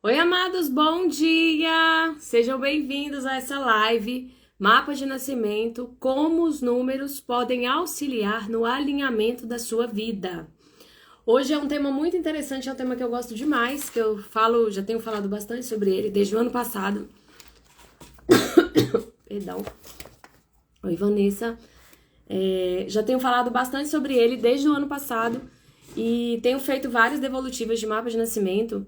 Oi, amados, bom dia! Sejam bem-vindos a essa live Mapa de Nascimento, como os números podem auxiliar no alinhamento da sua vida. Hoje é um tema muito interessante, é um tema que eu gosto demais, que eu falo, já tenho falado bastante sobre ele desde o ano passado. Perdão. Oi, Vanessa. Já tenho falado bastante sobre ele desde o ano passado e tenho feito várias devolutivas de mapa de nascimento.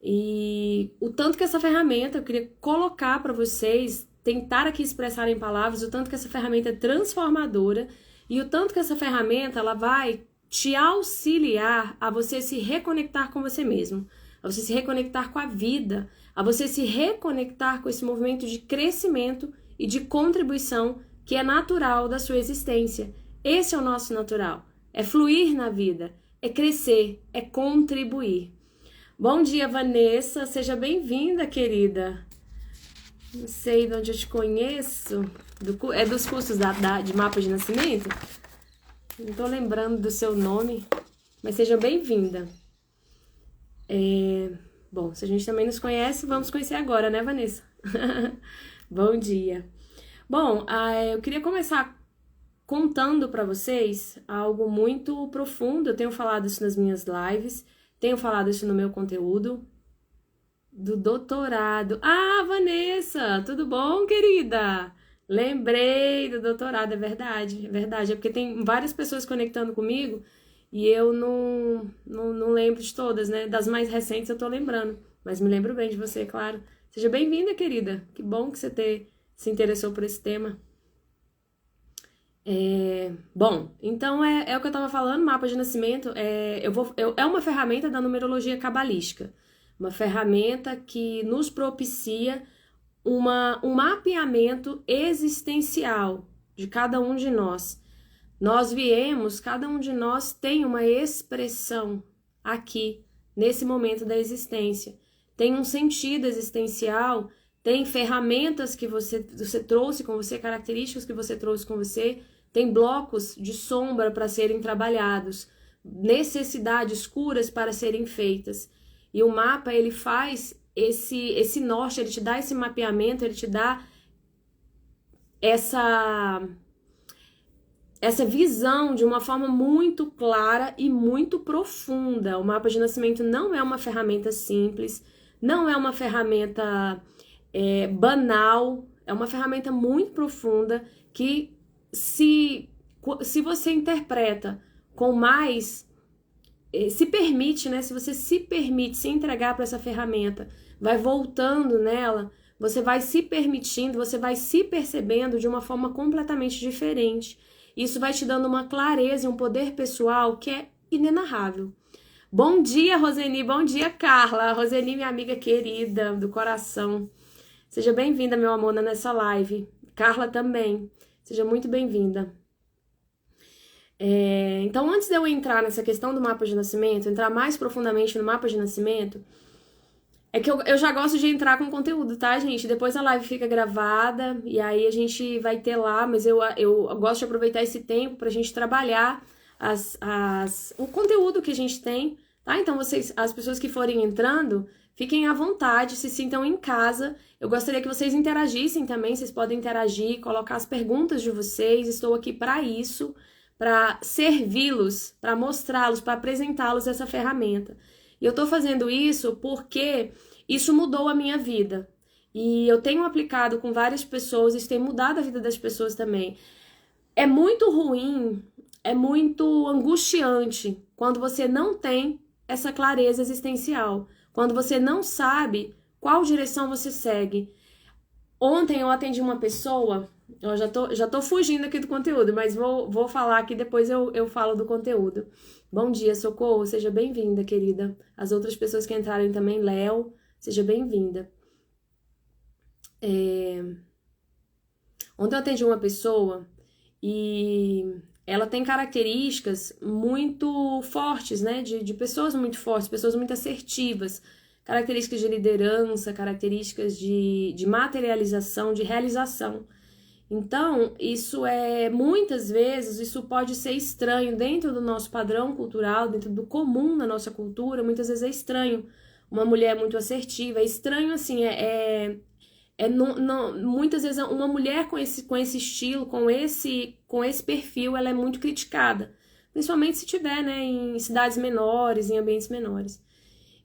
E o tanto que essa ferramenta, eu queria colocar para vocês, tentar aqui expressar em palavras, o tanto que essa ferramenta é transformadora e o tanto que essa ferramenta ela vai te auxiliar a você se reconectar com você mesmo, a você se reconectar com a vida, a você se reconectar com esse movimento de crescimento e de contribuição que é natural da sua existência. Esse é o nosso natural, é fluir na vida, é crescer, é contribuir. Bom dia, Vanessa. Seja bem-vinda, querida. Não sei de onde eu te conheço. É dos cursos de mapa de nascimento? Não tô lembrando do seu nome, mas seja bem-vinda. Bom, se a gente também nos conhece, vamos conhecer agora, né, Vanessa? Bom dia. Bom, eu queria começar contando para vocês algo muito profundo. Eu tenho falado isso nas minhas lives. Tenho falado isso no meu conteúdo do doutorado. Ah, Vanessa, tudo bom, querida? Lembrei do doutorado, é verdade, é verdade. É porque tem várias pessoas conectando comigo e eu não lembro de todas, né? Das mais recentes eu tô lembrando, mas me lembro bem de você, claro. Seja bem-vinda, querida. Que bom que você se interessou por esse tema. Bom, então é o que eu estava falando, mapa de nascimento, é uma ferramenta da numerologia cabalística, uma ferramenta que nos propicia um mapeamento existencial de cada um de nós. Cada um de nós tem uma expressão aqui, nesse momento da existência, tem um sentido existencial, tem ferramentas que você trouxe com você, características que você trouxe com você, tem blocos de sombra para serem trabalhados, necessidades curas para serem feitas. E o mapa, ele faz esse norte, ele te dá esse mapeamento, ele te dá essa visão de uma forma muito clara e muito profunda. O mapa de nascimento não é uma ferramenta simples, não é uma ferramenta banal, é uma ferramenta muito profunda que se você interpreta com mais, se permite, né? Se você se permite se entregar para essa ferramenta, vai voltando nela, você vai se permitindo, você vai se percebendo de uma forma completamente diferente. Isso vai te dando uma clareza e um poder pessoal que é inenarrável. Bom dia, Roseni. Bom dia, Carla. Roseni, minha amiga querida do coração. Seja bem-vinda, meu amor, nessa live. Carla também. Seja muito bem-vinda. Então, antes de eu entrar nessa questão do mapa de nascimento, entrar mais profundamente no mapa de nascimento, é que eu já gosto de entrar com conteúdo, tá, gente? Depois a live fica gravada e aí a gente vai ter lá, mas eu gosto de aproveitar esse tempo pra gente trabalhar o conteúdo que a gente tem, tá? Então, as pessoas que forem entrando, fiquem à vontade, se sintam em casa. Eu gostaria que vocês interagissem também, vocês podem interagir, colocar as perguntas de vocês. Estou aqui para isso, para servi-los, para mostrá-los, para apresentá-los essa ferramenta. E eu estou fazendo isso porque isso mudou a minha vida. E eu tenho aplicado com várias pessoas, isso tem mudado a vida das pessoas também. É muito ruim, é muito angustiante quando você não tem essa clareza existencial. Quando você não sabe qual direção você segue. Ontem eu atendi uma pessoa, eu já tô fugindo aqui do conteúdo, mas vou falar aqui, depois eu falo do conteúdo. Bom dia, Socorro, seja bem-vinda, querida. As outras pessoas que entrarem também, Léo, seja bem-vinda. Ontem eu atendi uma pessoa e ela tem características muito fortes, né? De pessoas muito fortes, pessoas muito assertivas, características de liderança, características de materialização, de realização. Então, muitas vezes, isso pode ser estranho dentro do nosso padrão cultural, dentro do comum na nossa cultura, muitas vezes é estranho uma mulher muito assertiva. É estranho, assim, muitas vezes uma mulher com esse estilo, com esse perfil, ela é muito criticada. Principalmente se tiver, né, em cidades menores, em ambientes menores.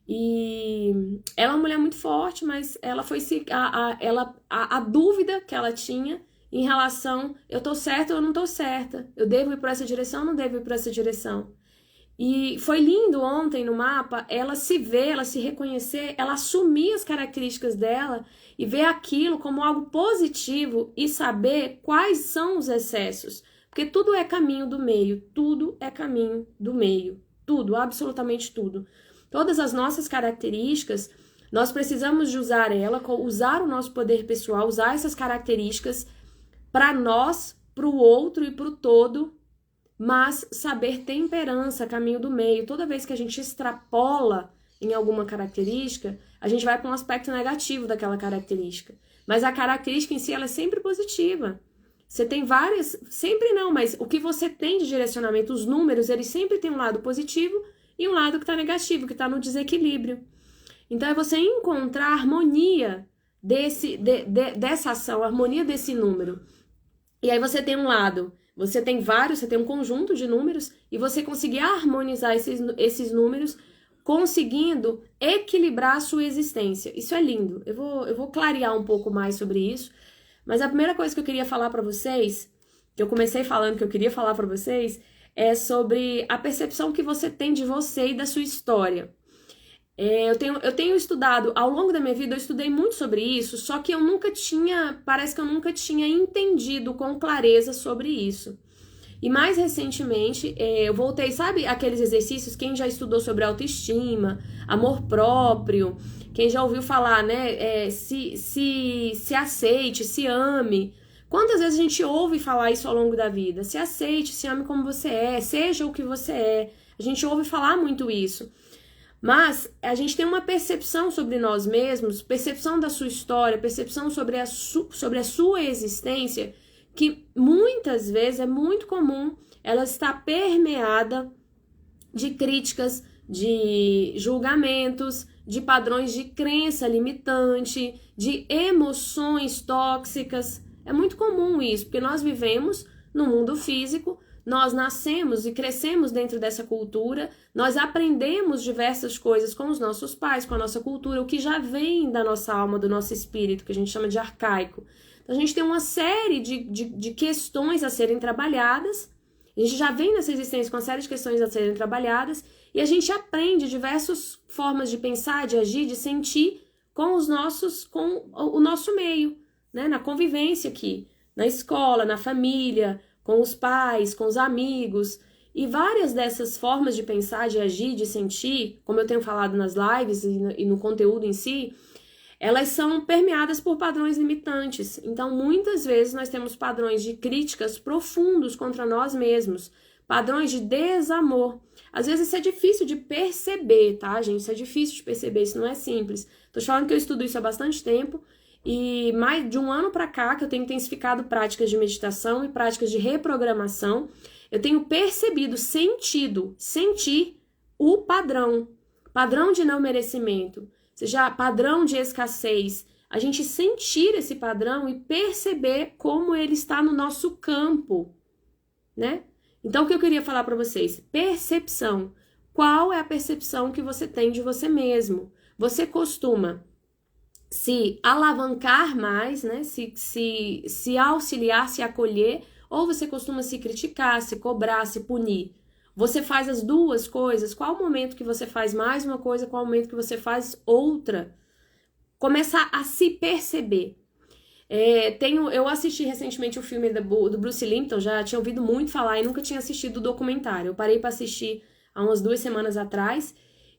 E ela é uma mulher muito forte, mas ela foi a dúvida que ela tinha em relação, eu tô certa ou eu não tô certa? Eu devo ir por essa direção ou não devo ir por essa direção? E foi lindo ontem no mapa ela se ver, ela se reconhecer, ela assumir as características dela e ver aquilo como algo positivo e saber quais são os excessos. Porque tudo é caminho do meio, tudo é caminho do meio. Tudo, absolutamente tudo. Todas as nossas características, nós precisamos de usar usar o nosso poder pessoal, usar essas características para nós, para o outro e para o todo, mas saber temperança, caminho do meio. Toda vez que a gente extrapola em alguma característica, a gente vai para um aspecto negativo daquela característica. Mas a característica em si, ela é sempre positiva. Você tem várias, sempre não, mas o que você tem de direcionamento, os números, eles sempre têm um lado positivo e um lado que está negativo, que está no desequilíbrio. Então é você encontrar a harmonia dessa ação, a harmonia desse número. E aí você tem um lado, você tem vários, você tem um conjunto de números e você conseguir harmonizar esses números, conseguindo equilibrar a sua existência. Isso é lindo. Eu vou clarear um pouco mais sobre isso. Mas a primeira coisa que eu queria falar para vocês, que eu comecei falando que eu queria falar para vocês, é sobre a percepção que você tem de você e da sua história. Eu tenho estudado, ao longo da minha vida, eu estudei muito sobre isso, só que parece que eu nunca tinha entendido com clareza sobre isso. E mais recentemente, eu voltei, sabe aqueles exercícios, quem já estudou sobre autoestima, amor próprio, quem já ouviu falar, né, se aceite, se ame. Quantas vezes a gente ouve falar isso ao longo da vida? Se aceite, se ame como você é, seja o que você é. A gente ouve falar muito isso. Mas a gente tem uma percepção sobre nós mesmos, percepção da sua história, percepção sobre a sua existência, que muitas vezes é muito comum ela estar permeada de críticas, de julgamentos, de padrões de crença limitante, de emoções tóxicas. É muito comum isso, porque nós vivemos no mundo físico, nós nascemos e crescemos dentro dessa cultura, nós aprendemos diversas coisas com os nossos pais, com a nossa cultura, o que já vem da nossa alma, do nosso espírito, que a gente chama de arcaico. Então, a gente tem uma série de questões a serem trabalhadas, a gente já vem nessa existência com uma série de questões a serem trabalhadas, e a gente aprende diversas formas de pensar, de agir, de sentir com o nosso meio, né? Na convivência aqui, na escola, na família, com os pais, com os amigos, e várias dessas formas de pensar, de agir, de sentir, como eu tenho falado nas lives e no conteúdo em si, elas são permeadas por padrões limitantes. Então, muitas vezes nós temos padrões de críticas profundos contra nós mesmos, padrões de desamor. Às vezes isso é difícil de perceber, tá, gente? Isso é difícil de perceber, isso não é simples. Tô te falando que eu estudo isso há bastante tempo, e mais de um ano para cá que eu tenho intensificado práticas de meditação e práticas de reprogramação, eu tenho percebido, sentir o padrão de não merecimento, seja padrão de escassez, a gente sentir esse padrão e perceber como ele está no nosso campo, né? Então, o que eu queria falar para vocês? Percepção. Qual é a percepção que você tem de você mesmo? Você costuma se alavancar mais, né? Se auxiliar, se acolher, ou você costuma se criticar, se cobrar, se punir? Você faz as duas coisas? Qual o momento que você faz mais uma coisa, qual o momento que você faz outra? Começar a se perceber. Eu assisti recentemente o filme do Bruce Lipton, já tinha ouvido muito falar e nunca tinha assistido o documentário. Eu parei para assistir há umas 2 semanas atrás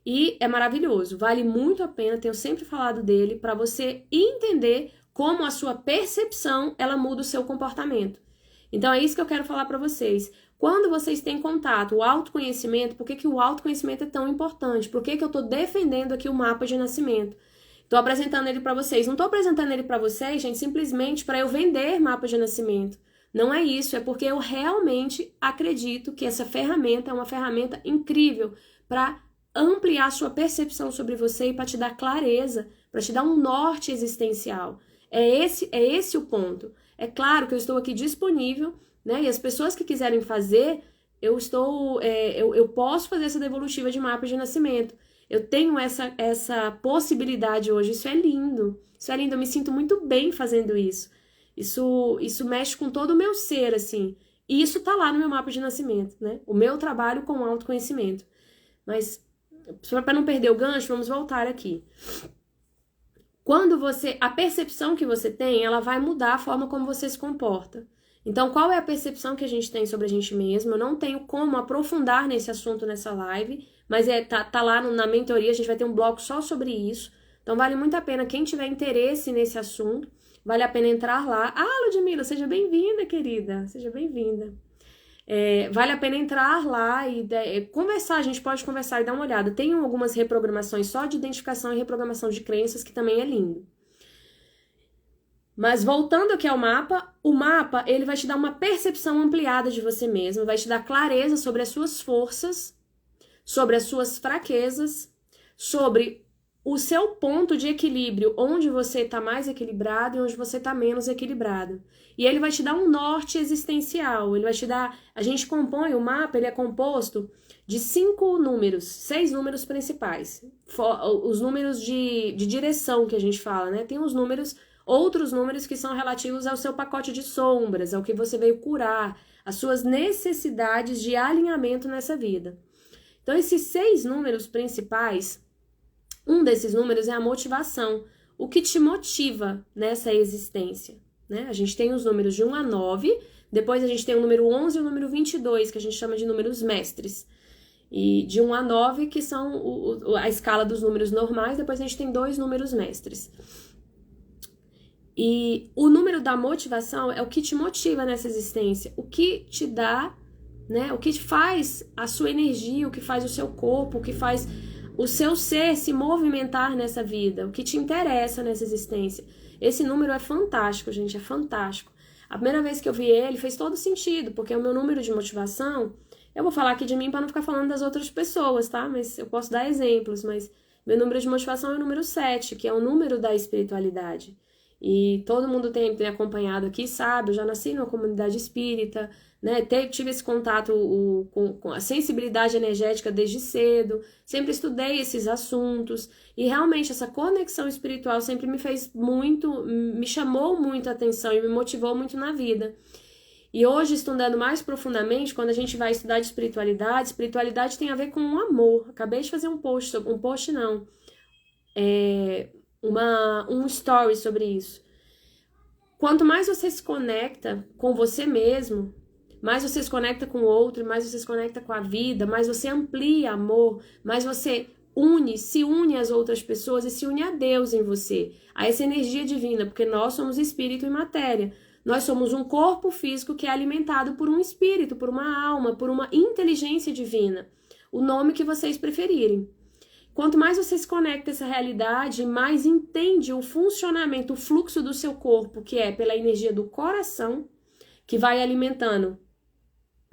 e é maravilhoso, vale muito a pena, tenho sempre falado dele, para você entender como a sua percepção ela muda o seu comportamento. Então é isso que eu quero falar para vocês. Quando vocês têm contato, o autoconhecimento, por que o autoconhecimento é tão importante? Por que eu estou defendendo aqui o mapa de nascimento? Estou apresentando ele para vocês. Não estou apresentando ele para vocês, gente, simplesmente para eu vender mapa de nascimento. Não é isso, é porque eu realmente acredito que essa ferramenta é uma ferramenta incrível para ampliar a sua percepção sobre você e para te dar clareza, para te dar um norte existencial. É esse o ponto. É claro que eu estou aqui disponível, né? E as pessoas que quiserem fazer, eu posso fazer essa devolutiva de mapa de nascimento. Eu tenho essa possibilidade hoje. Isso é lindo. Isso é lindo. Eu me sinto muito bem fazendo isso. Isso mexe com todo o meu ser, assim. E isso tá lá no meu mapa de nascimento, né? O meu trabalho com autoconhecimento. Mas, para não perder o gancho, vamos voltar aqui. A percepção que você tem, ela vai mudar a forma como você se comporta. Então, qual é a percepção que a gente tem sobre a gente mesmo? Eu não tenho como aprofundar nesse assunto nessa live, mas tá lá na mentoria, a gente vai ter um bloco só sobre isso. Então, vale muito a pena, quem tiver interesse nesse assunto, vale a pena entrar lá. Ah, Ludmila, seja bem-vinda, querida. Seja bem-vinda. Vale a pena entrar lá e conversar, a gente pode conversar e dar uma olhada. Tem algumas reprogramações só de identificação e reprogramação de crenças, que também é lindo. Mas voltando aqui ao mapa, o mapa ele vai te dar uma percepção ampliada de você mesmo, vai te dar clareza sobre as suas forças, sobre as suas fraquezas, sobre o seu ponto de equilíbrio, onde você está mais equilibrado e onde você está menos equilibrado. E ele vai te dar um norte existencial, ele vai te dar... A gente compõe, o mapa ele é composto de 6 números principais. Os números de direção que a gente fala, né? Tem outros números que são relativos ao seu pacote de sombras, ao que você veio curar, as suas necessidades de alinhamento nessa vida. Então, esses 6 números principais, um desses números é a motivação, o que te motiva nessa existência, né? A gente tem os números de 1 a 9, depois a gente tem o número 11 e o número 22, que a gente chama de números mestres. E de 1 a 9, que são a escala dos números normais, depois a gente tem 2 números mestres. E o número da motivação é o que te motiva nessa existência, o que te dá, né? O que faz a sua energia, o que faz o seu corpo, o que faz o seu ser se movimentar nessa vida, o que te interessa nessa existência. Esse número é fantástico, gente, é fantástico. A primeira vez que eu vi ele fez todo sentido, porque o meu número de motivação, eu vou falar aqui de mim para não ficar falando das outras pessoas, tá? Mas eu posso dar exemplos, mas meu número de motivação é o número 7, que é o número da espiritualidade. E todo mundo tem acompanhado aqui, sabe? Eu já nasci numa comunidade espírita, né? Tive esse contato com a sensibilidade energética desde cedo, sempre estudei esses assuntos, e realmente essa conexão espiritual sempre me chamou muito a atenção e me motivou muito na vida. E hoje, estudando mais profundamente, quando a gente vai estudar de espiritualidade tem a ver com o amor. Acabei de fazer um story sobre isso. Quanto mais você se conecta com você mesmo, mais você se conecta com o outro, mais você se conecta com a vida, mais você amplia amor, mais você se une às outras pessoas e se une a Deus em você, a essa energia divina, porque nós somos espírito e matéria. Nós somos um corpo físico que é alimentado por um espírito, por uma alma, por uma inteligência divina. O nome que vocês preferirem. Quanto mais você se conecta a essa realidade, mais entende o funcionamento, o fluxo do seu corpo, que é pela energia do coração, que vai alimentando,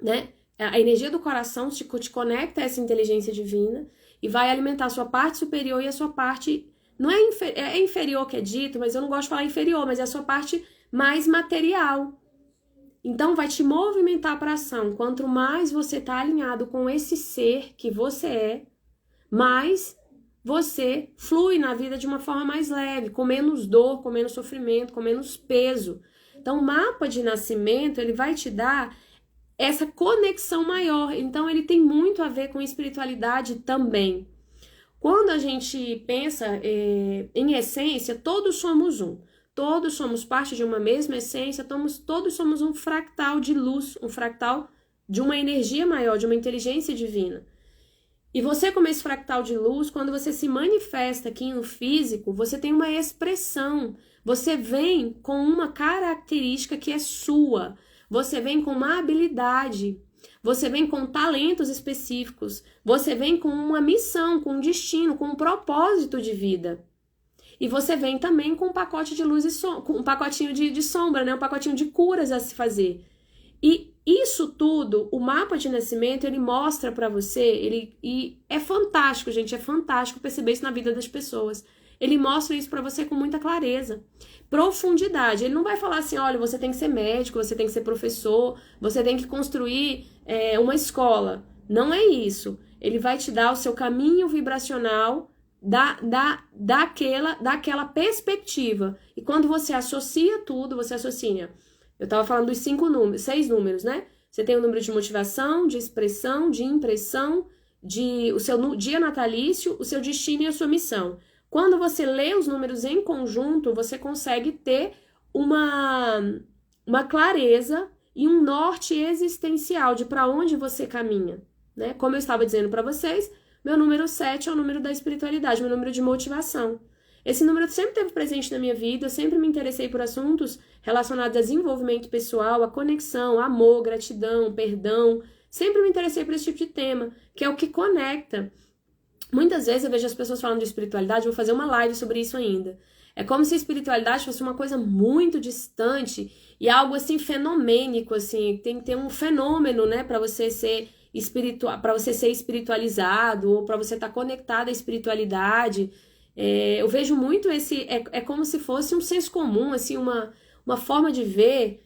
né? A energia do coração te conecta a essa inteligência divina e vai alimentar a sua parte superior e a sua parte... Não é inferior que é dito, mas eu não gosto de falar inferior, mas é a sua parte mais material. Então, vai te movimentar para a ação. Quanto mais você está alinhado com esse ser que você é, mais você flui na vida de uma forma mais leve, com menos dor, com menos sofrimento, com menos peso. Então, o mapa de nascimento, ele vai te dar essa conexão maior. Então, ele tem muito a ver com espiritualidade também. Quando a gente pensa em essência, todos somos um. Todos somos parte de uma mesma essência, todos somos um fractal de luz, um fractal de uma energia maior, de uma inteligência divina. E você, como esse fractal de luz, quando você se manifesta aqui no físico, você tem uma expressão, você vem com uma característica que é sua, você vem com uma habilidade, você vem com talentos específicos, você vem com uma missão, com um destino, com um propósito de vida. E você vem também com um pacote de luz e com um pacotinho de sombra, né? Um pacotinho de curas a se fazer. E Isso tudo, o mapa de nascimento, ele mostra pra você, e é fantástico, gente, é fantástico perceber isso na vida das pessoas. Ele mostra isso pra você com muita clareza, profundidade. Ele não vai falar assim, olha, você tem que ser médico, você tem que ser professor, você tem que construir uma escola. Não é isso. Ele vai te dar o seu caminho vibracional daquela perspectiva. E quando você associa tudo, você associa. Eu estava falando dos 6 números, né? Você tem o número de motivação, de expressão, de impressão, o seu dia natalício, o seu destino e a sua missão. Quando você lê os números em conjunto, você consegue ter uma clareza e um norte existencial de para onde você caminha, né? Como eu estava dizendo para vocês, meu número 7 é o número da espiritualidade, meu número de motivação. Esse número sempre esteve presente na minha vida, eu sempre me interessei por assuntos relacionados a desenvolvimento pessoal, a conexão, amor, gratidão, perdão. Sempre me interessei por esse tipo de tema, que é o que conecta. Muitas vezes eu vejo as pessoas falando de espiritualidade, vou fazer uma live sobre isso ainda. É como se a espiritualidade fosse uma coisa muito distante e algo assim fenomênico, assim, tem que ter um fenômeno, né, para você ser espiritualizado ou para você estar conectado à espiritualidade. Eu vejo muito é como se fosse um senso comum, assim, uma forma de ver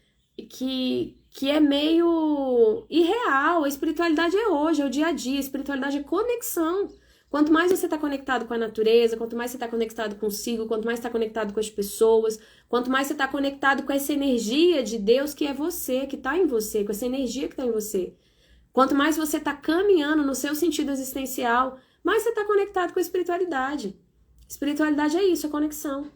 que é meio irreal. A espiritualidade é hoje, é o dia a dia, a espiritualidade é conexão. Quanto mais você está conectado com a natureza, quanto mais você está conectado consigo, quanto mais você está conectado com as pessoas, quanto mais você está conectado com essa energia de Deus que é você, que está em você, com essa energia que está em você. Quanto mais você está caminhando no seu sentido existencial, mais você está conectado com a espiritualidade. Espiritualidade é isso, é conexão.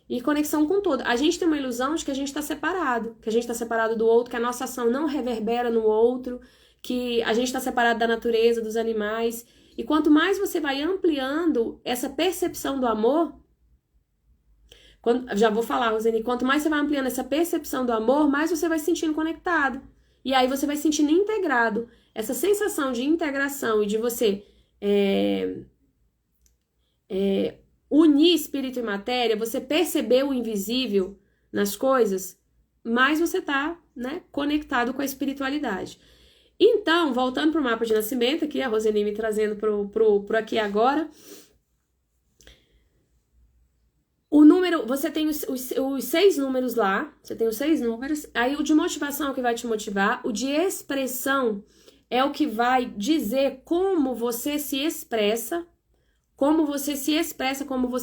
E conexão com todo. A gente tem uma ilusão de que a gente está separado, que a gente está separado do outro, que a nossa ação não reverbera no outro, que a gente está separado da natureza, dos animais. E quanto mais você vai ampliando essa percepção do amor, já vou falar, Rosane, quanto mais você vai ampliando essa percepção do amor, mais você vai se sentindo conectado. E aí você vai se sentindo integrado. Essa sensação de integração e de você unir espírito e matéria, você perceber o invisível nas coisas, mais você está, né, conectado com a espiritualidade. Então, voltando para o mapa de nascimento, aqui a Rosane me trazendo pro aqui e agora. O número, você tem os 6 números lá, você tem os 6 números, aí o de motivação é o que vai te motivar, o de expressão é o que vai dizer como você se expressa, como você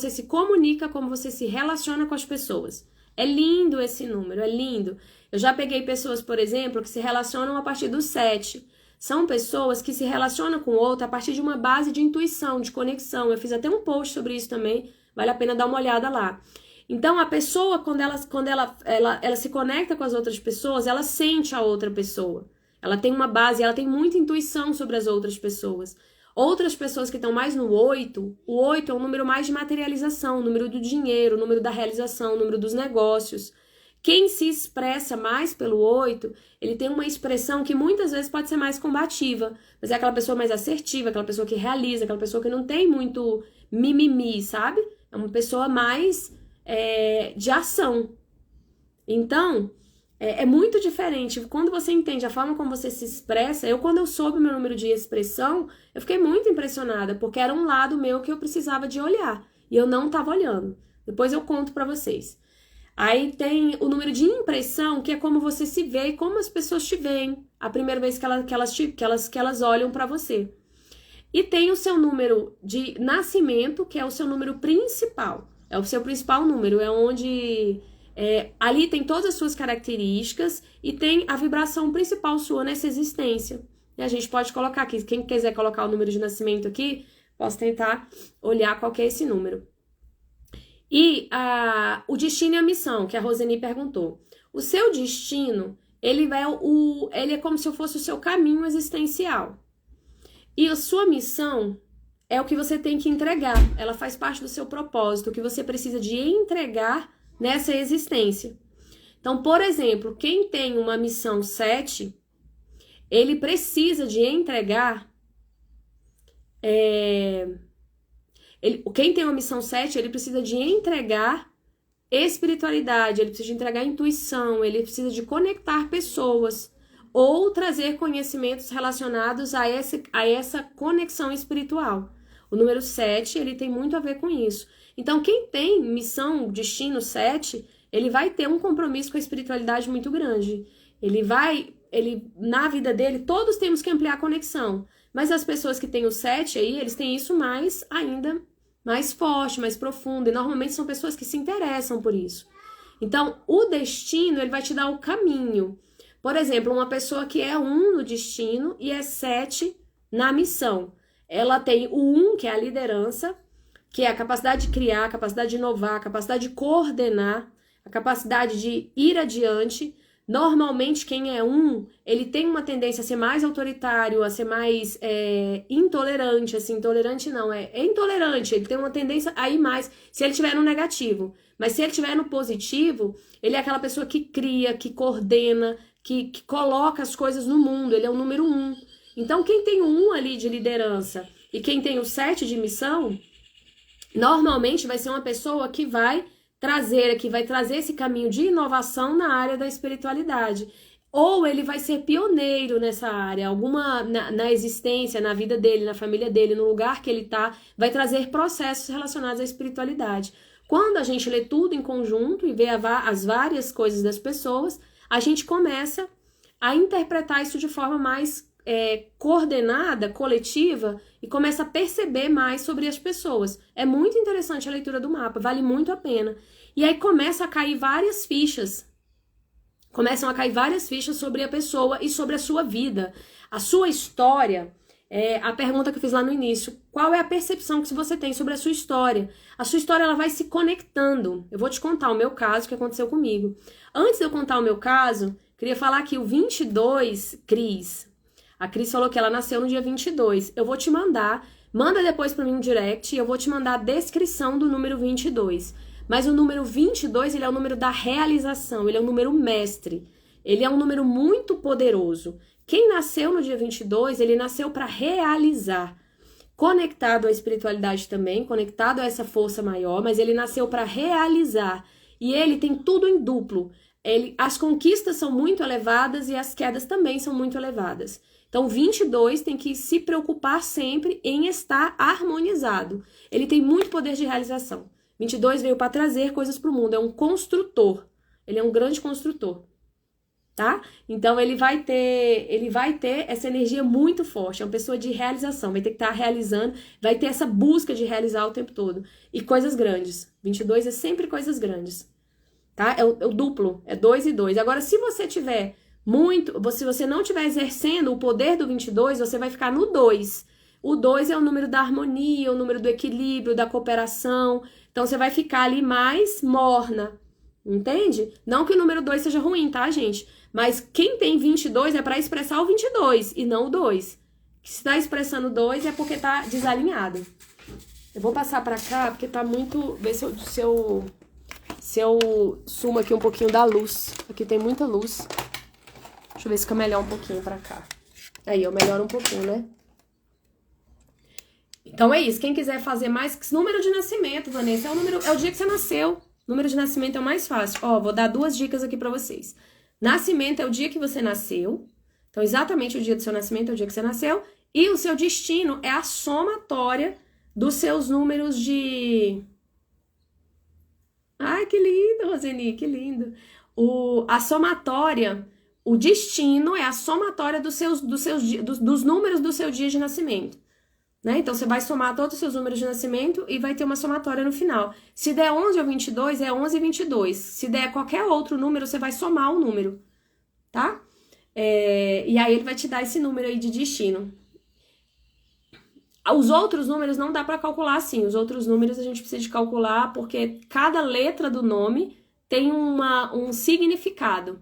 se comunica, como você se relaciona com as pessoas. É lindo esse número, é lindo. Eu já peguei pessoas, por exemplo, que se relacionam a partir do 7. São pessoas que se relacionam com o outro a partir de uma base de intuição, de conexão. Eu fiz até um post sobre isso também, vale a pena dar uma olhada lá. Então, a pessoa, quando ela se conecta com as outras pessoas, ela sente a outra pessoa. Ela tem uma base, ela tem muita intuição sobre as outras pessoas. Outras pessoas que estão mais no 8, o 8 é um número mais de materialização, o número do dinheiro, o número da realização, o número dos negócios. Quem se expressa mais pelo 8, ele tem uma expressão que muitas vezes pode ser mais combativa, mas é aquela pessoa mais assertiva, aquela pessoa que realiza, aquela pessoa que não tem muito mimimi, sabe? É uma pessoa mais de ação. Então, é muito diferente. Quando você entende a forma como você se expressa, quando eu soube o meu número de expressão, eu fiquei muito impressionada, porque era um lado meu que eu precisava de olhar, e eu não estava olhando. Depois eu conto pra vocês. Aí tem o número de impressão, que é como você se vê e como as pessoas te veem a primeira vez que elas olham pra você. E tem o seu número de nascimento, que é o seu número principal. É o seu principal número, é onde... ali tem todas as suas características e tem a vibração principal sua nessa existência. E a gente pode colocar aqui, quem quiser colocar o número de nascimento aqui, posso tentar olhar qual que é esse número. E o destino e a missão, que a Rosane perguntou. O seu destino, ele é como se fosse o seu caminho existencial. E a sua missão é o que você tem que entregar. Ela faz parte do seu propósito, o que você precisa de entregar nessa existência. Então, por exemplo, quem tem uma missão 7, ele precisa de entregar... quem tem uma missão 7, ele precisa de entregar espiritualidade, ele precisa de entregar intuição, ele precisa de conectar pessoas. ou trazer conhecimentos relacionados a essa conexão espiritual. O número 7, ele tem muito a ver com isso. Então, quem tem missão, destino 7, ele vai ter um compromisso com a espiritualidade muito grande. Na vida dele, todos temos que ampliar a conexão. Mas as pessoas que têm o 7 aí, eles têm isso ainda mais forte, mais profundo. E normalmente são pessoas que se interessam por isso. Então, o destino, ele vai te dar o caminho. Por exemplo, uma pessoa que é 1 no destino e é 7 na missão. Ela tem o 1, que é a liderança, que é a capacidade de criar, a capacidade de inovar, a capacidade de coordenar, a capacidade de ir adiante. Normalmente, quem é 1, ele tem uma tendência a ser mais autoritário, a ser mais intolerante, assim, intolerante não, é intolerante, ele tem uma tendência a ir mais, se ele estiver no negativo. Mas se ele estiver no positivo, ele é aquela pessoa que cria, que coordena, que coloca as coisas no mundo, ele é o número 1. Então, quem tem o 1 ali de liderança e quem tem o 7 de missão, normalmente vai ser uma pessoa que vai trazer esse caminho de inovação na área da espiritualidade. Ou ele vai ser pioneiro nessa área, na existência, na vida dele, na família dele, no lugar que ele tá, vai trazer processos relacionados à espiritualidade. Quando a gente lê tudo em conjunto e vê as várias coisas das pessoas, a gente começa a interpretar isso de forma mais coordenada, coletiva, e começa a perceber mais sobre as pessoas. É muito interessante a leitura do mapa, vale muito a pena. E aí começam a cair várias fichas sobre a pessoa e sobre a sua vida. A sua história, a pergunta que eu fiz lá no início, qual é a percepção que você tem sobre a sua história? A sua história, ela vai se conectando. Eu vou te contar o meu caso, que aconteceu comigo. Antes de eu contar o meu caso, queria falar que o 22, a Cris falou que ela nasceu no dia 22. Eu vou te manda depois para mim um direct e eu vou te mandar a descrição do número 22. Mas o número 22, ele é o número da realização, ele é um número mestre. Ele é um número muito poderoso. Quem nasceu no dia 22, ele nasceu para realizar. Conectado à espiritualidade também, conectado a essa força maior, mas ele nasceu para realizar. E ele tem tudo em duplo. As conquistas são muito elevadas e as quedas também são muito elevadas. Então, 22 tem que se preocupar sempre em estar harmonizado. Ele tem muito poder de realização. 22 veio para trazer coisas para o mundo, é um construtor. Ele é um grande construtor, tá? Então, ele vai ter essa energia muito forte, é uma pessoa de realização, vai ter que estar realizando, vai ter essa busca de realizar o tempo todo. E coisas grandes. 22 é sempre coisas grandes, tá? É o duplo, é 2 e 2. Agora, se você tiver se você não estiver exercendo o poder do 22, você vai ficar no 2. O 2 é o número da harmonia, o número do equilíbrio, da cooperação. Então, você vai ficar ali mais morna, entende? Não que o número 2 seja ruim, tá, gente? Mas quem tem 22 é para expressar o 22 e não o 2. Se tá expressando 2 é porque tá desalinhado. Eu vou passar para cá porque tá muito... Ver se eu sumo aqui um pouquinho da luz. Aqui tem muita luz. Deixa eu ver se fica melhor um pouquinho pra cá. Aí, eu melhoro um pouquinho, né? Então é isso. Quem quiser fazer mais... Número de nascimento, Vanessa. É o dia que você nasceu. Número de nascimento é o mais fácil. Ó, vou dar 2 dicas aqui pra vocês. Nascimento é o dia que você nasceu. Então, exatamente o dia do seu nascimento é o dia que você nasceu. E o seu destino é a somatória dos seus números de... Ai, que lindo, Roseni, que lindo. A somatória... O destino é a somatória dos números do seu dia de nascimento. Né? Então, você vai somar todos os seus números de nascimento e vai ter uma somatória no final. Se der 11 ou 22, é 11 e 22. Se der qualquer outro número, você vai somar o número. Tá? E aí, ele vai te dar esse número aí de destino. Os outros números não dá para calcular assim. Os outros números a gente precisa de calcular porque cada letra do nome tem um significado.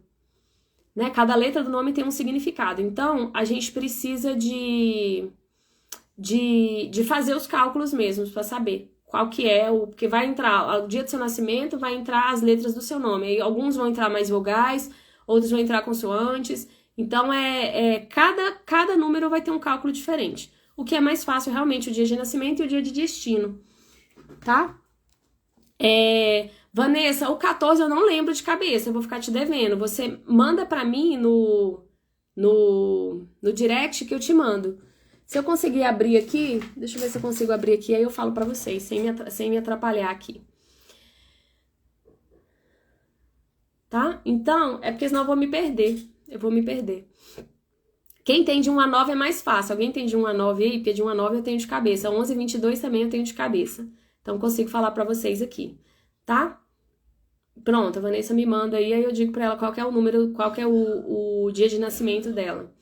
Né? Cada letra do nome tem um significado. Então, a gente precisa de fazer os cálculos mesmos para saber qual que é porque vai entrar, o dia do seu nascimento vai entrar as letras do seu nome. Aí, alguns vão entrar mais vogais, outros vão entrar consoantes. Então, cada número vai ter um cálculo diferente. O que é mais fácil, realmente, o dia de nascimento e o dia de destino. Tá? Vanessa, o 14 eu não lembro de cabeça, eu vou ficar te devendo. Você manda pra mim no direct que eu te mando. Se eu conseguir abrir aqui, deixa eu ver se eu consigo abrir aqui, aí eu falo pra vocês, sem me atrapalhar aqui. Tá? Então, é porque senão eu vou me perder. Eu vou me perder. Quem tem de 1 a 9 é mais fácil. Alguém tem de 1 a 9 aí? Porque de 1 a 9 eu tenho de cabeça. 11 e 22 também eu tenho de cabeça. Então, consigo falar pra vocês aqui. Tá? Pronto, a Vanessa me manda aí eu digo pra ela qual que é o número, qual que é o dia de nascimento dela.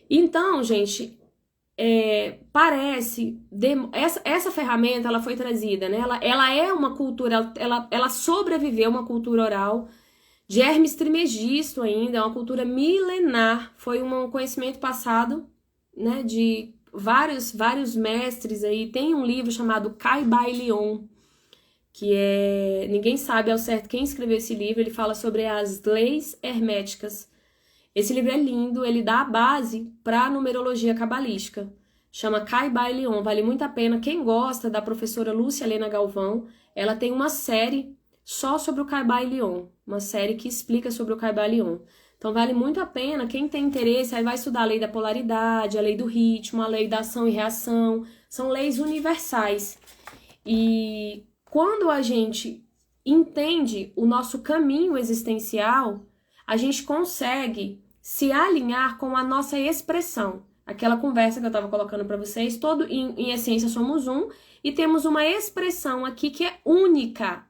Então, gente, essa ferramenta, ela foi trazida, né? Ela é uma cultura, ela sobreviveu uma cultura oral de Hermes Trismegisto ainda, é uma cultura milenar, foi um conhecimento passado, né, de vários mestres aí. Tem um livro chamado Caibalion, que ninguém sabe ao certo quem escreveu esse livro. Ele fala sobre as leis herméticas. Esse livro é lindo, ele dá a base para a numerologia cabalística. Chama Caibalion, vale muito a pena. Quem gosta da professora Lúcia Helena Galvão, ela tem uma série só sobre o Caibalion, uma série que explica sobre o Caibalion. Então vale muito a pena, quem tem interesse, aí vai estudar a lei da polaridade, a lei do ritmo, a lei da ação e reação, são leis universais. E quando a gente entende o nosso caminho existencial, a gente consegue se alinhar com a nossa expressão. Aquela conversa que eu estava colocando para vocês, em essência somos um, e temos uma expressão aqui que é única,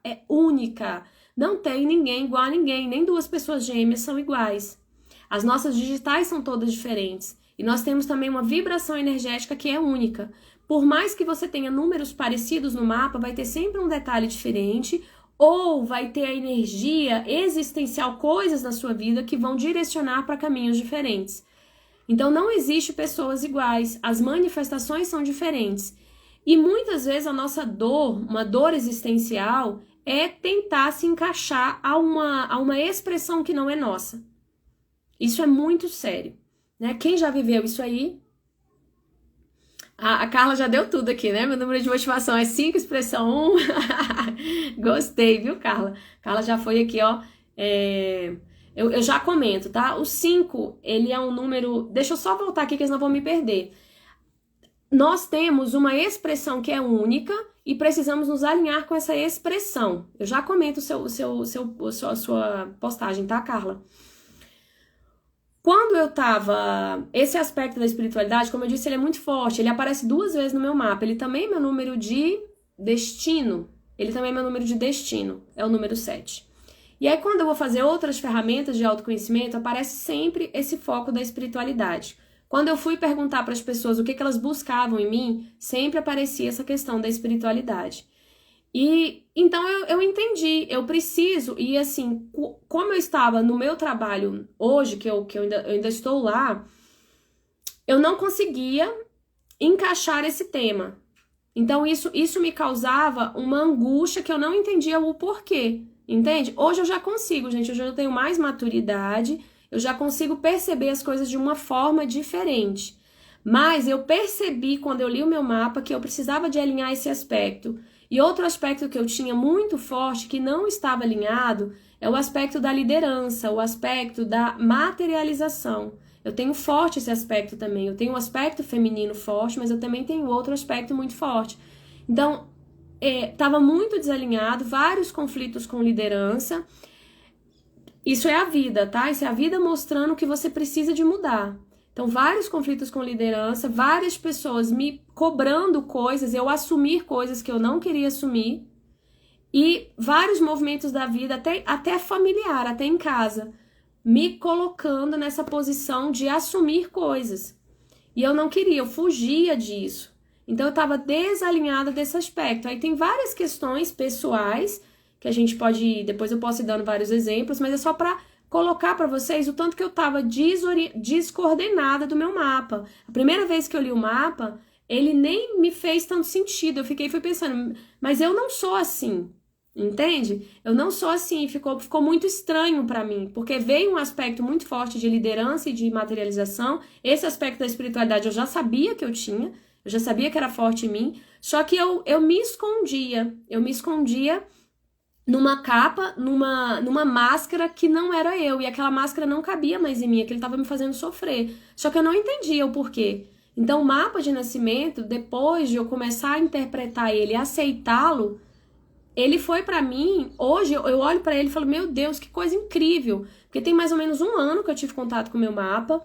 Não tem ninguém igual a ninguém, nem duas pessoas gêmeas são iguais. As nossas digitais são todas diferentes. E nós temos também uma vibração energética que é única. Por mais que você tenha números parecidos no mapa, vai ter sempre um detalhe diferente, ou vai ter a energia existencial, coisas na sua vida que vão direcionar para caminhos diferentes. Então não existe pessoas iguais, as manifestações são diferentes. E muitas vezes a nossa dor, uma dor existencial, é tentar se encaixar a uma expressão que não é nossa. Isso é muito sério, né? Quem já viveu isso aí? A Carla já deu tudo aqui, né? Meu número de motivação é 5, expressão 1. Gostei, viu, Carla? Carla já foi aqui, ó. Eu já comento, tá? O 5, ele é um número... Deixa eu só voltar aqui, que eles não vão me perder. Nós temos uma expressão que é única e precisamos nos alinhar com essa expressão. Eu já comento a sua postagem, tá, Carla? Quando eu tava... Esse aspecto da espiritualidade, como eu disse, ele é muito forte. Ele aparece 2 vezes no meu mapa. Ele também é meu número de destino. Ele também é meu número de destino. É o número 7. E aí, quando eu vou fazer outras ferramentas de autoconhecimento, aparece sempre esse foco da espiritualidade. Quando eu fui perguntar para as pessoas o que elas buscavam em mim, sempre aparecia essa questão da espiritualidade. E então eu entendi, eu preciso, e assim, como eu estava no meu trabalho hoje, que eu ainda estou lá, eu não conseguia encaixar esse tema. Então isso me causava uma angústia que eu não entendia o porquê, entende? Hoje eu já consigo, gente, hoje eu tenho mais maturidade, eu já consigo perceber as coisas de uma forma diferente. Mas eu percebi, quando eu li o meu mapa, que eu precisava de alinhar esse aspecto. E outro aspecto que eu tinha muito forte, que não estava alinhado, é o aspecto da liderança, o aspecto da materialização. Eu tenho forte esse aspecto também. Eu tenho um aspecto feminino forte, mas eu também tenho outro aspecto muito forte. Então, estava muito desalinhado, vários conflitos com liderança. Isso é a vida, tá? Isso é a vida mostrando que você precisa de mudar. Então, vários conflitos com liderança, várias pessoas me cobrando coisas, eu assumir coisas que eu não queria assumir, e vários movimentos da vida, até familiar, até em casa, me colocando nessa posição de assumir coisas. E eu não queria, eu fugia disso. Então, eu estava desalinhada desse aspecto. Aí tem várias questões pessoais, que a gente pode, depois eu posso ir dando vários exemplos, mas é só para colocar para vocês o tanto que eu estava descoordenada do meu mapa. A primeira vez que eu li o mapa, ele nem me fez tanto sentido. Eu fui pensando, mas eu não sou assim, entende? Eu não sou assim, ficou muito estranho para mim, porque veio um aspecto muito forte de liderança e de materialização. Esse aspecto da espiritualidade eu já sabia que eu tinha, eu já sabia que era forte em mim, só que eu me escondia numa capa, numa máscara que não era eu. E aquela máscara não cabia mais em mim, que ele tava me fazendo sofrer. Só que eu não entendia o porquê. Então, o mapa de nascimento, depois de eu começar a interpretar ele e aceitá-lo, ele foi pra mim, hoje eu olho pra ele e falo, meu Deus, que coisa incrível. Porque tem mais ou menos um ano que eu tive contato com o meu mapa.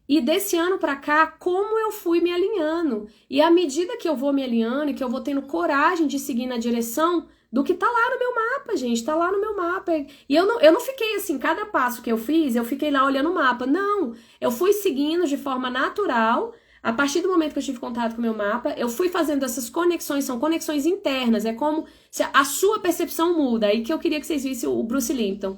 E desse ano pra cá, como eu fui me alinhando. E à medida que eu vou me alinhando e que eu vou tendo coragem de seguir na direção do que tá lá no meu mapa, gente, tá lá no meu mapa. E eu não fiquei assim, cada passo que eu fiz, eu fiquei lá olhando o mapa. Não, eu fui seguindo de forma natural. A partir do momento que eu tive contato com o meu mapa, eu fui fazendo essas conexões, são conexões internas. É como se a sua percepção muda. Aí que eu queria que vocês vissem o Bruce Lipton.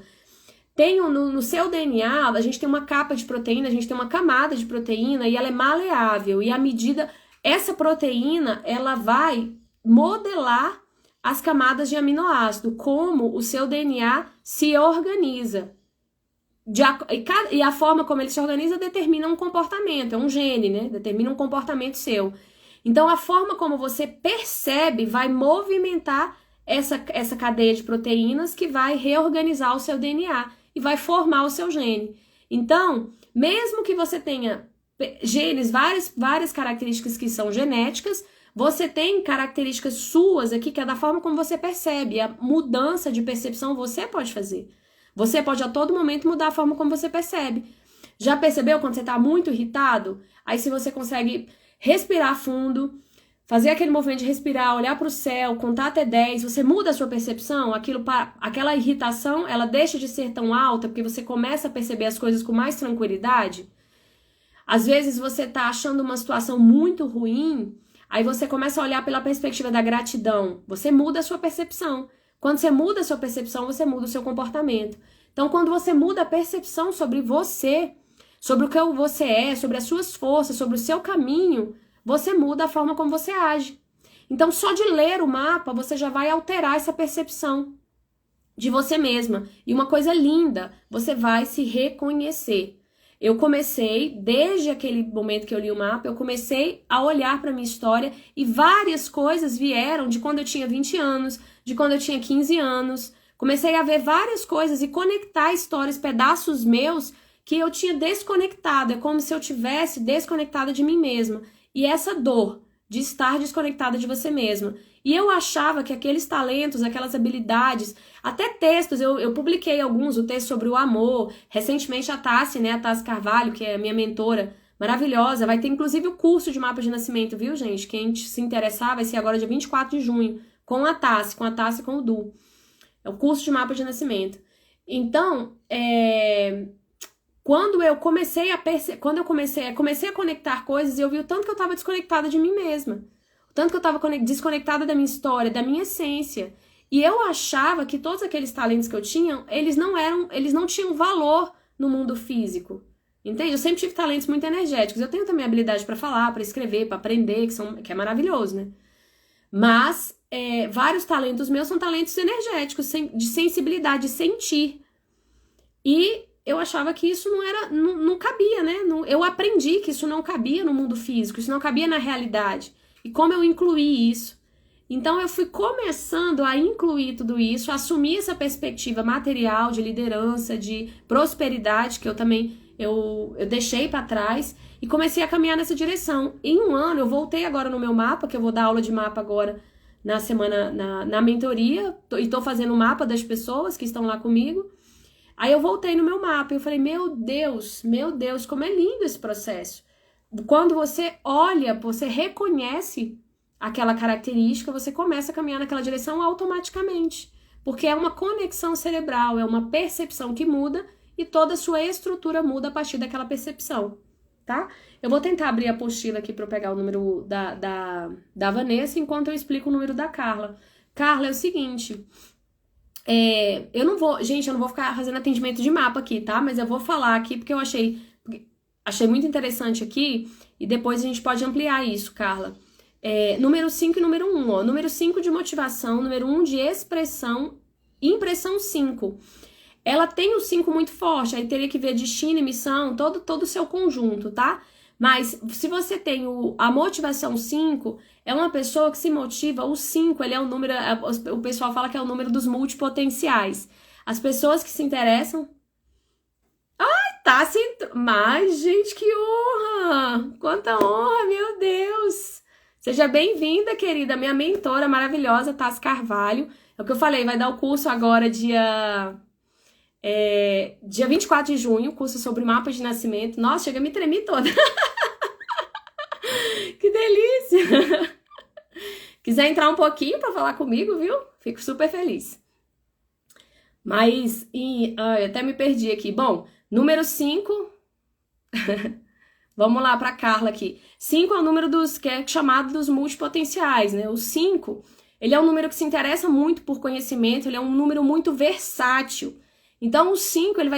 No seu DNA, a gente tem uma capa de proteína, a gente tem uma camada de proteína e ela é maleável. E à medida, essa proteína, ela vai modelar as camadas de aminoácido, como o seu DNA se organiza. E a forma como ele se organiza determina um comportamento, é um gene, né? Determina um comportamento seu. Então, a forma como você percebe vai movimentar essa cadeia de proteínas que vai reorganizar o seu DNA e vai formar o seu gene. Então, mesmo que você tenha genes, várias características que são genéticas, você tem características suas aqui, que é da forma como você percebe. A mudança de percepção você pode fazer. Você pode a todo momento mudar a forma como você percebe. Já percebeu quando você está muito irritado? Aí se você consegue respirar fundo, fazer aquele movimento de respirar, olhar para o céu, contar até 10, você muda a sua percepção, aquela irritação, ela deixa de ser tão alta, porque você começa a perceber as coisas com mais tranquilidade. Às vezes você está achando uma situação muito ruim, aí você começa a olhar pela perspectiva da gratidão, você muda a sua percepção. Quando você muda a sua percepção, você muda o seu comportamento. Então, quando você muda a percepção sobre você, sobre o que você é, sobre as suas forças, sobre o seu caminho, você muda a forma como você age. Então, só de ler o mapa, você já vai alterar essa percepção de você mesma. E uma coisa linda, você vai se reconhecer. Eu comecei, desde aquele momento que eu li o mapa, eu comecei a olhar para minha história e várias coisas vieram de quando eu tinha 20 anos, de quando eu tinha 15 anos. Comecei a ver várias coisas e conectar histórias, pedaços meus que eu tinha desconectado. É como se eu tivesse desconectada de mim mesma. E essa dor de estar desconectada de você mesma. E eu achava que aqueles talentos, aquelas habilidades, até textos, eu publiquei alguns, o texto sobre o amor. Recentemente a Tassi, né, a Tassi Carvalho, que é minha mentora, maravilhosa, vai ter inclusive o curso de mapa de nascimento, viu, gente? Quem se interessar vai ser agora dia 24 de junho, com a Tassi e com o Du. É o curso de mapa de nascimento. Então, quando eu comecei a conectar coisas, eu vi o tanto que eu estava desconectada de mim mesma. O tanto que eu estava desconectada da minha história, da minha essência. E eu achava que todos aqueles talentos que eu tinha, eles não tinham valor no mundo físico. Entende? Eu sempre tive talentos muito energéticos. Eu tenho também habilidade para falar, para escrever, para aprender, que é maravilhoso, né? Mas vários talentos meus são talentos energéticos, de sensibilidade, de sentir. E eu achava que isso não cabia, né? Eu aprendi que isso não cabia no mundo físico, isso não cabia na realidade. E como eu incluí isso? Então eu fui começando a incluir tudo isso, a assumir essa perspectiva material, de liderança, de prosperidade, que eu também eu deixei para trás, e comecei a caminhar nessa direção. Em um ano, eu voltei agora no meu mapa, que eu vou dar aula de mapa agora na semana, na mentoria, e tô fazendo o mapa das pessoas que estão lá comigo. Aí eu voltei no meu mapa e eu falei, meu Deus, como é lindo esse processo. Quando você olha, você reconhece aquela característica, você começa a caminhar naquela direção automaticamente. Porque é uma conexão cerebral, é uma percepção que muda e toda a sua estrutura muda a partir daquela percepção, tá? Eu vou tentar abrir a apostila aqui para eu pegar o número da Vanessa enquanto eu explico o número da Carla. Carla, é o seguinte... eu não vou ficar fazendo atendimento de mapa aqui, tá? Mas eu vou falar aqui porque eu achei muito interessante aqui e depois a gente pode ampliar isso, Carla. Número 5 e número 1, ó. Número 5 de motivação, número 1 de expressão, impressão 5. Ela tem o 5 muito forte, aí teria que ver destino e missão, todo o seu conjunto, tá? Mas se você tem a motivação 5, é uma pessoa que se motiva, o 5, ele é o número, o pessoal fala que é o número dos multipotenciais. As pessoas que se interessam... Tá se... Mas, gente, que honra! Quanta honra, meu Deus! Seja bem-vinda, querida, minha mentora maravilhosa, Tassi Carvalho. É o que eu falei, vai dar o curso agora dia 24 de junho, curso sobre mapa de nascimento. Nossa, chega, me tremi toda. Que delícia! Quiser entrar um pouquinho para falar comigo, viu? Fico super feliz. Mas, eu até me perdi aqui. Bom, número 5... Vamos lá para Carla aqui. 5 é o número que é chamado dos multipotenciais, né? O 5, ele é um número que se interessa muito por conhecimento, ele é um número muito versátil. Então, o 5, ele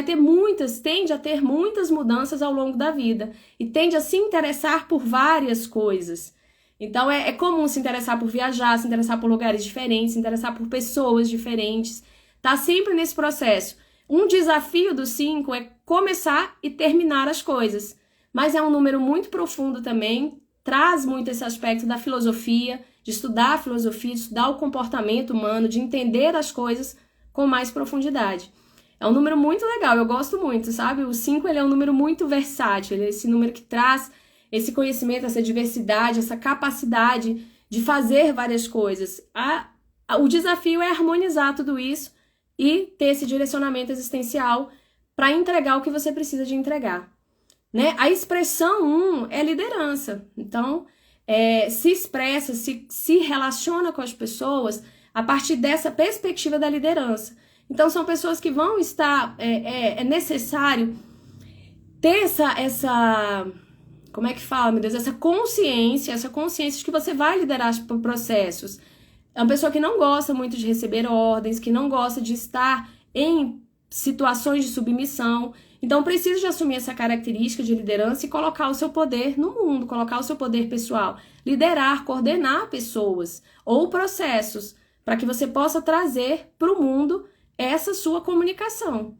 tende a ter muitas mudanças ao longo da vida e tende a se interessar por várias coisas. Então, é comum se interessar por viajar, se interessar por lugares diferentes, se interessar por pessoas diferentes. Tá sempre nesse processo. Um desafio do 5 é começar e terminar as coisas. Mas é um número muito profundo também, traz muito esse aspecto da filosofia, de estudar a filosofia, de estudar o comportamento humano, de entender as coisas com mais profundidade. É um número muito legal, eu gosto muito, sabe? O 5, ele é um número muito versátil, ele é esse número que traz esse conhecimento, essa diversidade, essa capacidade de fazer várias coisas. O desafio é harmonizar tudo isso e ter esse direcionamento existencial para entregar o que você precisa de entregar. Né? A expressão 1 é liderança. Então, se expressa, se relaciona com as pessoas a partir dessa perspectiva da liderança. Então, são pessoas que vão estar... É necessário ter essa... Como é que fala, meu Deus? Essa consciência de que você vai liderar processos. É uma pessoa que não gosta muito de receber ordens, que não gosta de estar em situações de submissão. Então, precisa de assumir essa característica de liderança e colocar o seu poder no mundo, colocar o seu poder pessoal. Liderar, coordenar pessoas ou processos para que você possa trazer para o mundo essa sua comunicação.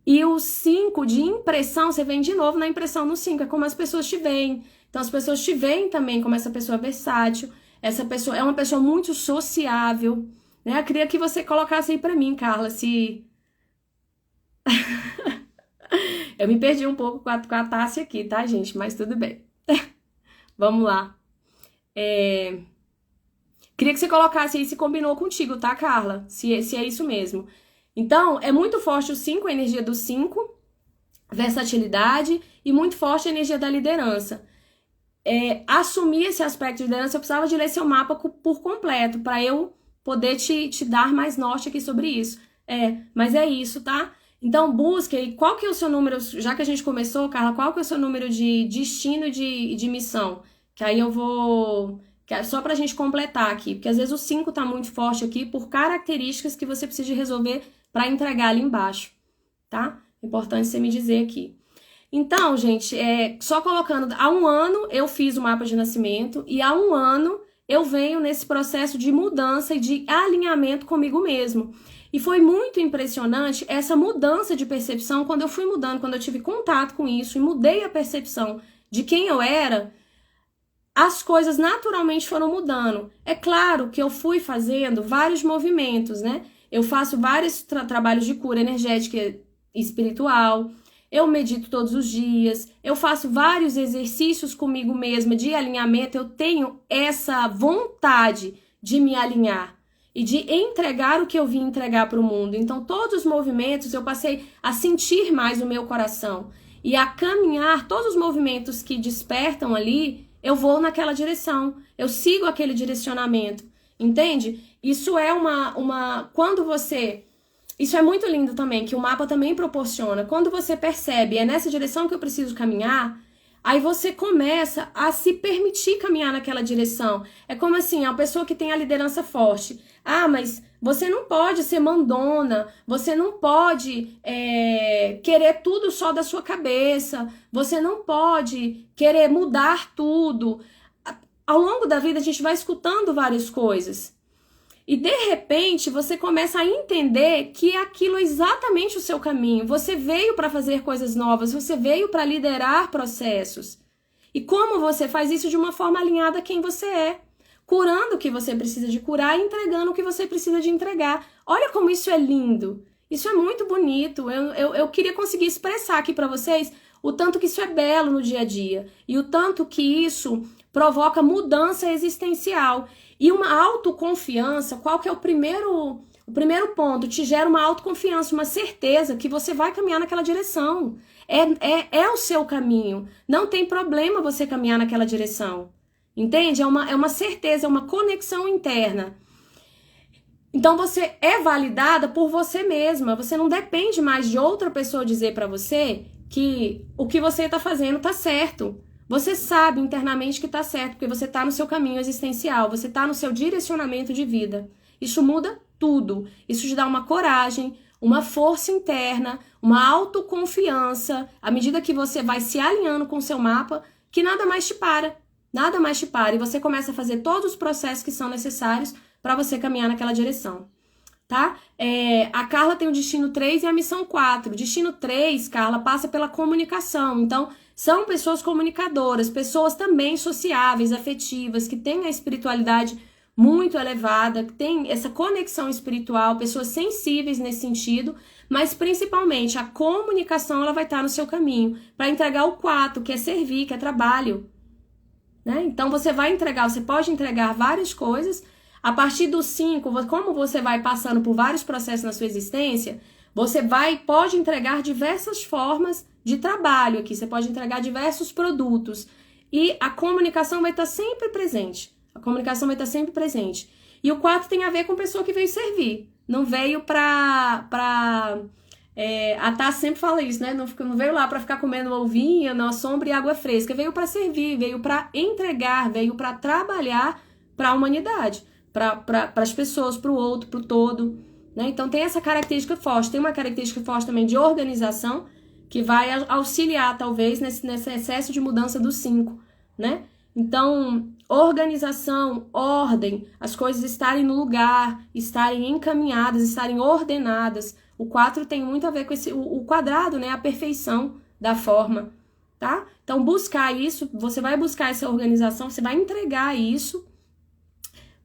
E o 5 de impressão, você vem de novo na impressão no 5, é como as pessoas te veem. Então, as pessoas te veem também como essa pessoa versátil, essa pessoa é uma pessoa muito sociável. Né? Eu queria que você colocasse aí para mim, Carla, se... Eu me perdi um pouco com a Tassi aqui, tá, gente? Mas tudo bem. Vamos lá. Queria que você colocasse aí se combinou contigo, tá, Carla? Se é isso mesmo. Então, é muito forte o 5, a energia do 5, versatilidade, e muito forte a energia da liderança. Assumir esse aspecto de liderança, eu precisava de ler seu mapa por completo, para eu poder te dar mais norte aqui sobre isso. Mas é isso, tá? Então, busque aí, qual que é o seu número, já que a gente começou, Carla, qual que é o seu número de destino e de missão? Que aí eu vou... Só pra gente completar aqui, porque às vezes o 5 tá muito forte aqui por características que você precisa de resolver para entregar ali embaixo, tá? Importante você me dizer aqui. Então, gente, só colocando, há 1 ano eu fiz o mapa de nascimento e há 1 ano eu venho nesse processo de mudança e de alinhamento comigo mesmo. E foi muito impressionante essa mudança de percepção quando eu fui mudando, quando eu tive contato com isso e mudei a percepção de quem eu era, as coisas naturalmente foram mudando. É claro que eu fui fazendo vários movimentos, né? Eu faço vários trabalhos de cura energética e espiritual, eu medito todos os dias, eu faço vários exercícios comigo mesma de alinhamento, eu tenho essa vontade de me alinhar e de entregar o que eu vim entregar para o mundo. Então, todos os movimentos eu passei a sentir mais o meu coração e a caminhar, todos os movimentos que despertam ali, eu vou naquela direção, eu sigo aquele direcionamento, entende? Isso é quando você... Isso é muito lindo também, que o mapa também proporciona. Quando você percebe, é nessa direção que eu preciso caminhar, aí você começa a se permitir caminhar naquela direção. É como assim, a pessoa que tem a liderança forte. Ah, mas você não pode ser mandona, você não pode querer tudo só da sua cabeça, você não pode querer mudar tudo. Ao longo da vida a gente vai escutando várias coisas. E de repente você começa a entender que aquilo é exatamente o seu caminho. Você veio para fazer coisas novas, você veio para liderar processos. E como você faz isso de uma forma alinhada a quem você é, curando o que você precisa de curar e entregando o que você precisa de entregar. Olha como isso é lindo. Isso é muito bonito. Eu queria conseguir expressar aqui para vocês o tanto que isso é belo no dia a dia e o tanto que isso provoca mudança existencial. E uma autoconfiança, qual que é o primeiro ponto? Te gera uma autoconfiança, uma certeza que você vai caminhar naquela direção. É o seu caminho. Não tem problema você caminhar naquela direção. Entende? É uma certeza, é uma conexão interna. Então você é validada por você mesma. Você não depende mais de outra pessoa dizer pra você que o que você tá fazendo tá certo. Você sabe internamente que tá certo, porque você tá no seu caminho existencial, você tá no seu direcionamento de vida. Isso muda tudo. Isso te dá uma coragem, uma força interna, uma autoconfiança, à medida que você vai se alinhando com o seu mapa, que nada mais te para. Nada mais te para. E você começa a fazer todos os processos que são necessários para você caminhar naquela direção, tá? A Carla tem o destino 3 e a missão 4. O destino 3, Carla, passa pela comunicação. Então, são pessoas comunicadoras, pessoas também sociáveis, afetivas, que têm a espiritualidade muito elevada, que têm essa conexão espiritual, pessoas sensíveis nesse sentido, mas principalmente a comunicação ela vai estar no seu caminho para entregar o 4, que é servir, que é trabalho. Né? Então, você vai entregar, você pode entregar várias coisas. A partir do 5, como você vai passando por vários processos na sua existência, você pode entregar diversas formas de trabalho aqui. Você pode entregar diversos produtos. E a comunicação vai estar sempre presente. A comunicação vai estar sempre presente. E o 4 tem a ver com pessoa que veio servir. Não veio a Tássia sempre fala isso, né? Não veio lá para ficar comendo ovinha na sombra e água fresca. Veio para servir, veio para entregar, veio para trabalhar para a humanidade. Para as pessoas, para o outro, para o todo, né? Então tem essa característica forte. Tem uma característica forte também de organização que vai auxiliar talvez nesse excesso de mudança do 5, né? Então, organização, ordem, as coisas estarem no lugar, estarem encaminhadas, estarem ordenadas. O 4 tem muito a ver com o quadrado, né? A perfeição da forma, tá? Então buscar isso, você vai buscar essa organização, você vai entregar isso.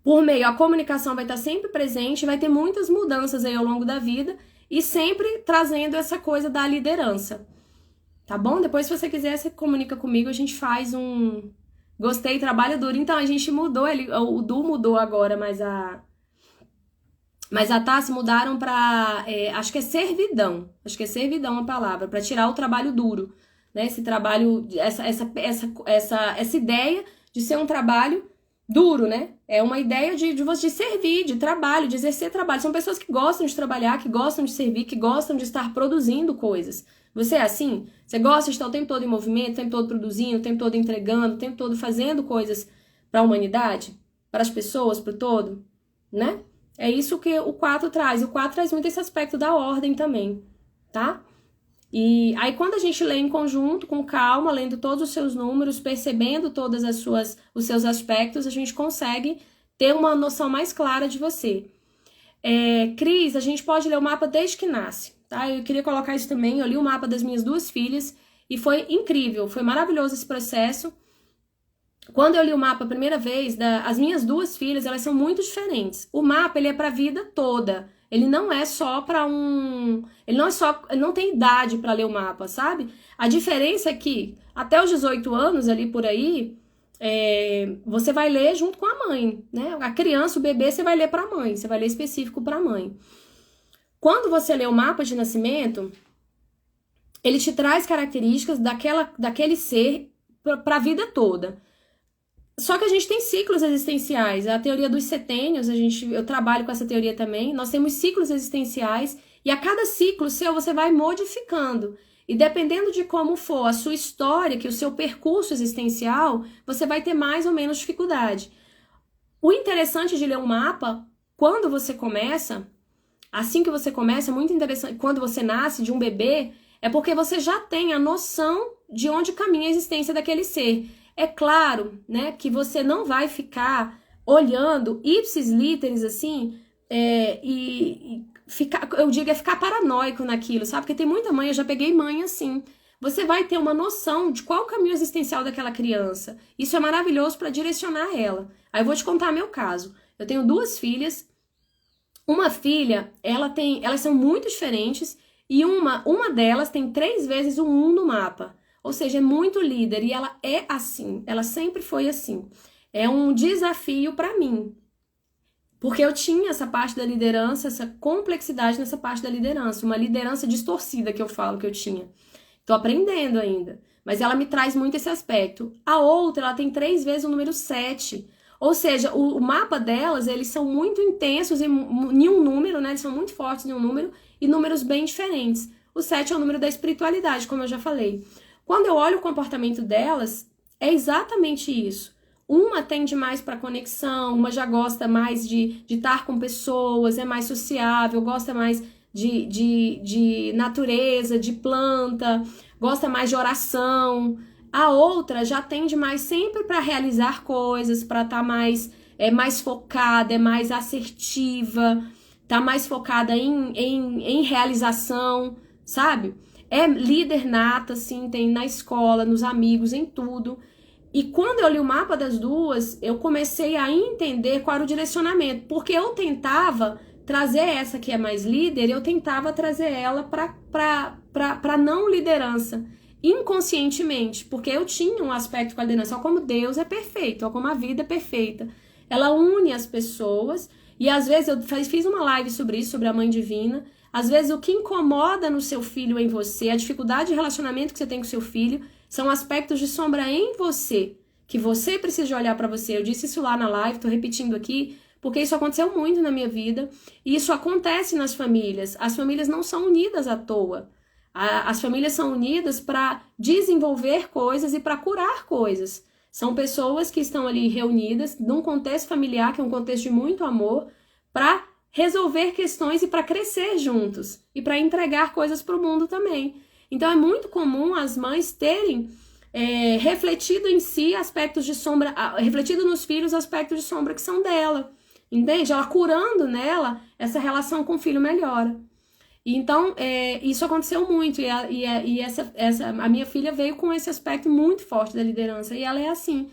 Por meio, a comunicação vai estar sempre presente, vai ter muitas mudanças aí ao longo da vida e sempre trazendo essa coisa da liderança, tá bom? Depois, se você quiser, você comunica comigo, a gente faz um... Gostei, trabalho duro. Então, a gente mudou, o Du mudou agora, mas a Tássia mudaram pra, acho que é servidão a palavra, pra tirar o trabalho duro, né? Esse trabalho, essa ideia de ser um trabalho duro, né? É uma ideia de servir, de trabalho, de exercer trabalho. São pessoas que gostam de trabalhar, que gostam de servir, que gostam de estar produzindo coisas. Você é assim? Você gosta de estar o tempo todo em movimento, o tempo todo produzindo, o tempo todo entregando, o tempo todo fazendo coisas para a humanidade, para as pessoas, para o todo, né? É isso que o 4 traz. O 4 traz muito esse aspecto da ordem também, tá? E aí quando a gente lê em conjunto, com calma, lendo todos os seus números, percebendo todos os seus aspectos, a gente consegue ter uma noção mais clara de você. Cris, a gente pode ler o mapa desde que nasce, tá? Eu queria colocar isso também, eu li o mapa das minhas 2 filhas e foi incrível, foi maravilhoso esse processo. Quando eu li o mapa a primeira vez, as minhas 2 filhas, elas são muito diferentes. O mapa, ele é para a vida toda. Ele não é só para ele não tem idade para ler o mapa, sabe? A diferença é que até os 18 anos, ali por aí, você vai ler junto com a mãe, né? A criança, o bebê, você vai ler para a mãe, você vai ler específico para a mãe. Quando você lê o mapa de nascimento, ele te traz características daquele ser para a vida toda. Só que a gente tem ciclos existenciais. A teoria dos setênios, eu trabalho com essa teoria também. Nós temos ciclos existenciais e a cada ciclo seu você vai modificando. E dependendo de como for a sua história, que o seu percurso existencial, você vai ter mais ou menos dificuldade. O interessante de ler um mapa, quando você começa, assim que você começa, é muito interessante, quando você nasce de um bebê, é porque você já tem a noção de onde caminha a existência daquele ser. É claro, né, que você não vai ficar olhando ipsis literis assim, e ficar, eu digo, ficar paranoico naquilo, sabe? Porque tem muita mãe, eu já peguei mãe assim. você vai ter uma noção de qual o caminho existencial daquela criança. Isso é maravilhoso para direcionar ela. Aí eu vou te contar meu caso. Eu tenho 2 filhas. Uma filha, elas são muito diferentes e uma delas tem 3 vezes o 1 no mapa. Ou seja, é muito líder e ela é assim. Ela sempre foi assim. É um desafio para mim. Porque eu tinha essa parte da liderança, essa complexidade nessa parte da liderança. Uma liderança distorcida que eu falo que eu tinha. Tô aprendendo ainda. Mas ela me traz muito esse aspecto. A outra, ela tem 3 vezes o número 7. Ou seja, o mapa delas, eles são muito intensos em um número, né? Eles são muito fortes em um número e números bem diferentes. O 7 é o número da espiritualidade, como eu já falei. Quando eu olho o comportamento delas, é exatamente isso. Uma tende mais para conexão, uma já gosta mais de estar com pessoas, é mais sociável, gosta mais de natureza, de planta, gosta mais de oração. A outra já tende mais sempre para realizar coisas, para estar mais focada, é mais assertiva, tá mais focada em realização, sabe? É líder nata, assim, tem na escola, nos amigos, em tudo. E quando eu li o mapa das 2, eu comecei a entender qual era o direcionamento, porque eu tentava trazer essa que é mais líder, eu tentava trazer ela para não liderança, inconscientemente, porque eu tinha um aspecto com a liderança, ó, como Deus é perfeito, ó, como a vida é perfeita. Ela une as pessoas, e às vezes eu fiz uma live sobre isso, sobre a Mãe Divina. Às vezes o que incomoda no seu filho ou em você, a dificuldade de relacionamento que você tem com seu filho, são aspectos de sombra em você, que você precisa olhar para você. Eu disse isso lá na live, tô repetindo aqui, porque isso aconteceu muito na minha vida, e isso acontece nas famílias. As famílias não são unidas à toa. As famílias são unidas para desenvolver coisas e para curar coisas. São pessoas que estão ali reunidas num contexto familiar, que é um contexto de muito amor, para resolver questões e para crescer juntos e para entregar coisas para o mundo também. Então é muito comum as mães terem refletido em si aspectos de sombra, refletido nos filhos aspectos de sombra que são dela, entende? Ela curando nela, essa relação com o filho melhora. E então, isso aconteceu muito, e a minha filha veio com esse aspecto muito forte da liderança, e ela é assim.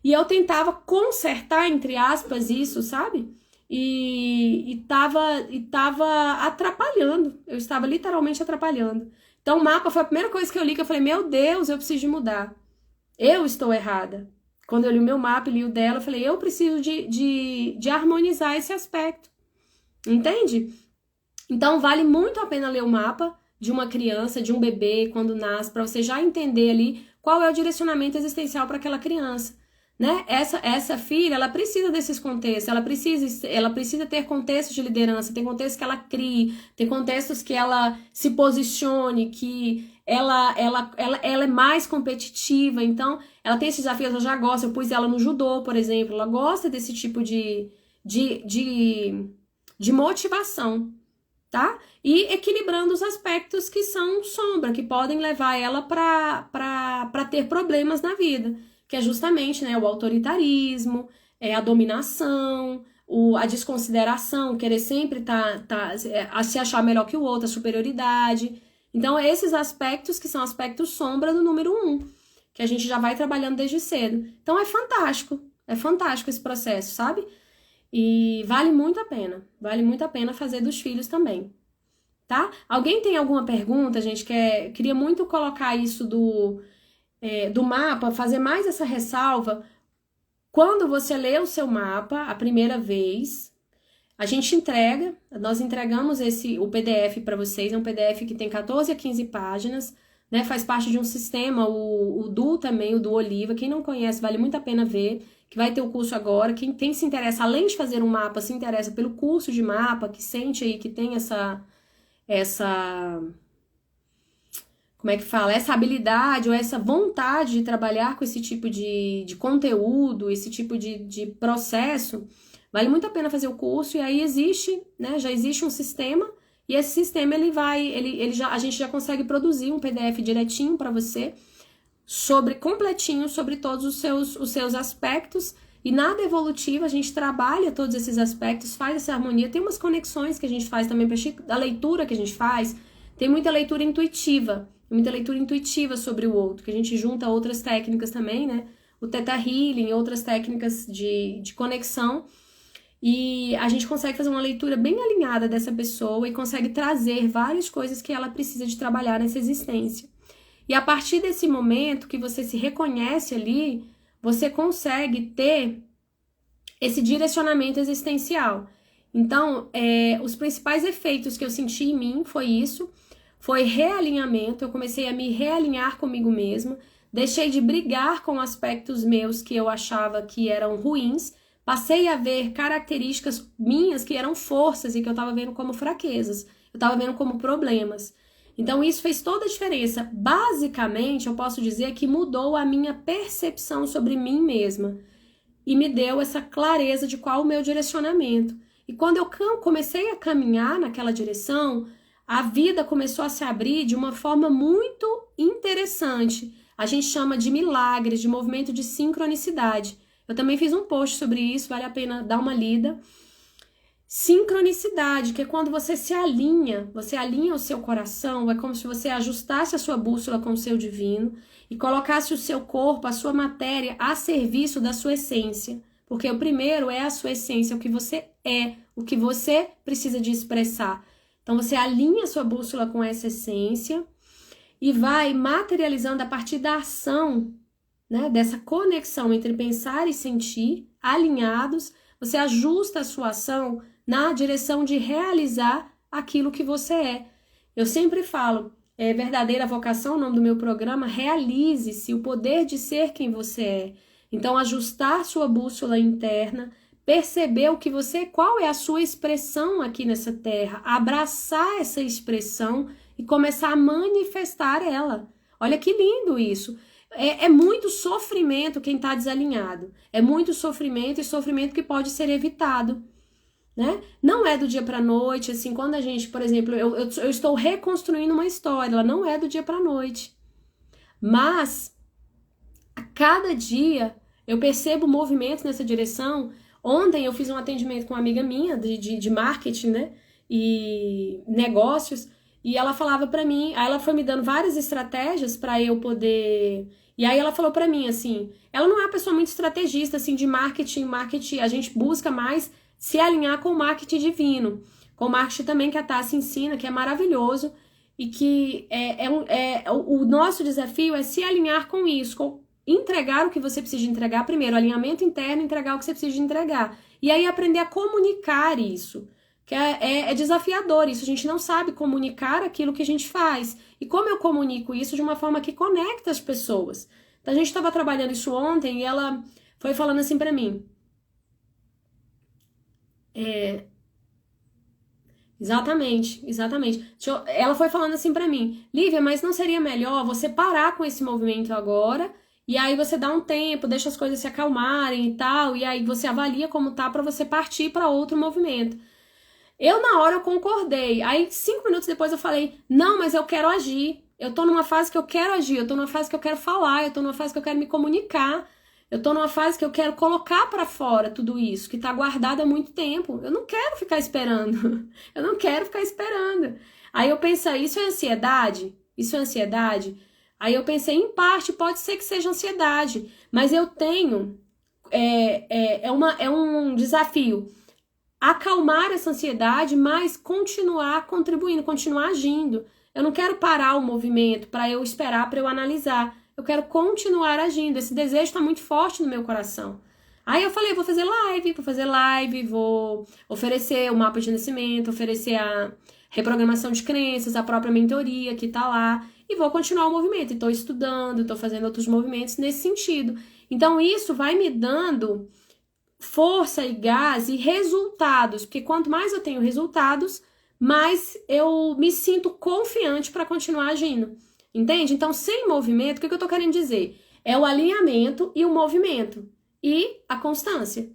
E eu tentava consertar, entre aspas, isso, sabe? E tava atrapalhando, eu estava literalmente atrapalhando. Então o mapa foi a primeira coisa que eu li, que eu falei, meu Deus, eu preciso de mudar. Eu estou errada. Quando eu li o meu mapa e li o dela, eu falei, eu preciso de harmonizar esse aspecto. Entende? Então vale muito a pena ler o mapa de uma criança, de um bebê, quando nasce, para você já entender ali qual é o direcionamento existencial para aquela criança. Né? Essa filha, ela precisa desses contextos, ela precisa ter contextos de liderança, tem contextos que ela crie, tem contextos que ela se posicione, que ela é mais competitiva, então ela tem esses desafios, ela já gosta, eu pus ela no judô, por exemplo, ela gosta desse tipo de motivação, tá? E equilibrando os aspectos que são sombra, que podem levar ela para ter problemas na vida. Que é justamente, né, o autoritarismo, a dominação, a desconsideração, querer sempre se achar melhor que o outro, a superioridade. Então, esses aspectos que são aspectos sombra do número 1, que a gente já vai trabalhando desde cedo. Então, é fantástico esse processo, sabe? E vale muito a pena fazer dos filhos também, tá? Alguém tem alguma pergunta, gente? Queria muito colocar isso do mapa, fazer mais essa ressalva. Quando você lê o seu mapa a primeira vez, a gente nós entregamos o PDF para vocês, é um PDF que tem 14 a 15 páginas, né? Faz parte de um sistema, o Du também, o Du Oliva, quem não conhece, vale muito a pena ver, que vai ter o curso agora, quem se interessa, além de fazer um mapa, se interessa pelo curso de mapa, que sente aí que tem essa como é que fala? Essa habilidade ou essa vontade de trabalhar com esse tipo de conteúdo, esse tipo de processo, vale muito a pena fazer o curso. E aí existe, né? Já existe um sistema, e esse sistema a gente já consegue produzir um PDF direitinho para você, completinho sobre todos os seus aspectos. E na Devolutiva a gente trabalha todos esses aspectos, faz essa harmonia. Tem umas conexões que a gente faz também, da leitura que a gente faz, tem muita leitura intuitiva. muita leitura intuitiva sobre o outro, que a gente junta outras técnicas também, né? O Theta Healing, outras técnicas de conexão, e a gente consegue fazer uma leitura bem alinhada dessa pessoa e consegue trazer várias coisas que ela precisa de trabalhar nessa existência. E a partir desse momento que você se reconhece ali, você consegue ter esse direcionamento existencial. Então, os principais efeitos que eu senti em mim foi isso, foi realinhamento, eu comecei a me realinhar comigo mesma, deixei de brigar com aspectos meus que eu achava que eram ruins, passei a ver características minhas que eram forças e que eu estava vendo como fraquezas, eu estava vendo como problemas. Então, isso fez toda a diferença. Basicamente, eu posso dizer que mudou a minha percepção sobre mim mesma e me deu essa clareza de qual o meu direcionamento. E quando eu comecei a caminhar naquela direção, a vida começou a se abrir de uma forma muito interessante. A gente chama de milagres, de movimento de sincronicidade. Eu também fiz um post sobre isso, vale a pena dar uma lida. Sincronicidade, que é quando você alinha o seu coração, é como se você ajustasse a sua bússola com o seu divino e colocasse o seu corpo, a sua matéria, a serviço da sua essência. Porque o primeiro é a sua essência, o que você é, o que você precisa de expressar. Então você alinha a sua bússola com essa essência e vai materializando a partir da ação, né, dessa conexão entre pensar e sentir, alinhados, você ajusta a sua ação na direção de realizar aquilo que você é. Eu sempre falo, verdadeira vocação, o nome do meu programa, realize-se, o poder de ser quem você é. Então, ajustar sua bússola interna, perceber qual é a sua expressão aqui nessa terra, abraçar essa expressão e começar a manifestar ela. Olha que lindo isso. É muito sofrimento quem está desalinhado. É muito sofrimento e sofrimento que pode ser evitado. Né? Não é do dia para noite, assim, quando a gente, por exemplo, eu estou reconstruindo uma história, ela não é do dia para noite. Mas, a cada dia, eu percebo movimentos nessa direção. Ontem eu fiz um atendimento com uma amiga minha de marketing, né? E negócios, e ela falava para mim, aí ela foi me dando várias estratégias para eu poder... E aí ela falou para mim, assim, ela não é uma pessoa muito estrategista, assim, de marketing, a gente busca mais se alinhar com o marketing divino, com o marketing também que a Tassi ensina, que é maravilhoso, e que o nosso desafio é se alinhar com isso, com entregar o que você precisa de entregar, primeiro, alinhamento interno, entregar o que você precisa de entregar, e aí aprender a comunicar isso, que é desafiador isso, a gente não sabe comunicar aquilo que a gente faz, e como eu comunico isso de uma forma que conecta as pessoas. Então a gente estava trabalhando isso ontem, e ela foi falando assim pra mim, Exatamente. Ela foi falando assim pra mim, Lívia, mas não seria melhor você parar com esse movimento agora, e aí você dá um tempo, deixa as coisas se acalmarem e tal, e aí você avalia como tá pra você partir pra outro movimento. Na hora eu concordei, aí 5 minutos depois eu falei, não, mas eu quero agir, eu tô numa fase que eu quero agir, eu tô numa fase que eu quero falar, eu tô numa fase que eu quero me comunicar, eu tô numa fase que eu quero colocar pra fora tudo isso, que tá guardado há muito tempo. Eu não quero ficar esperando. Eu não quero ficar esperando. Aí eu pensei, isso é ansiedade? Isso é ansiedade? Aí eu pensei, em parte, pode ser que seja ansiedade. Mas eu tenho... É um desafio. Acalmar essa ansiedade, mas continuar contribuindo, continuar agindo. Eu não quero parar o movimento para eu esperar, para eu analisar. Eu quero continuar agindo. Esse desejo está muito forte no meu coração. Aí eu falei, vou fazer live, vou oferecer o mapa de nascimento, oferecer a reprogramação de crenças, a própria mentoria que tá lá, e vou continuar o movimento. Estou estudando, estou fazendo outros movimentos nesse sentido. Então isso vai me dando força e gás e resultados, porque quanto mais eu tenho resultados, mais eu me sinto confiante para continuar agindo. Entende? Então, sem movimento, o que eu tô querendo dizer? É o alinhamento e o movimento. E a constância.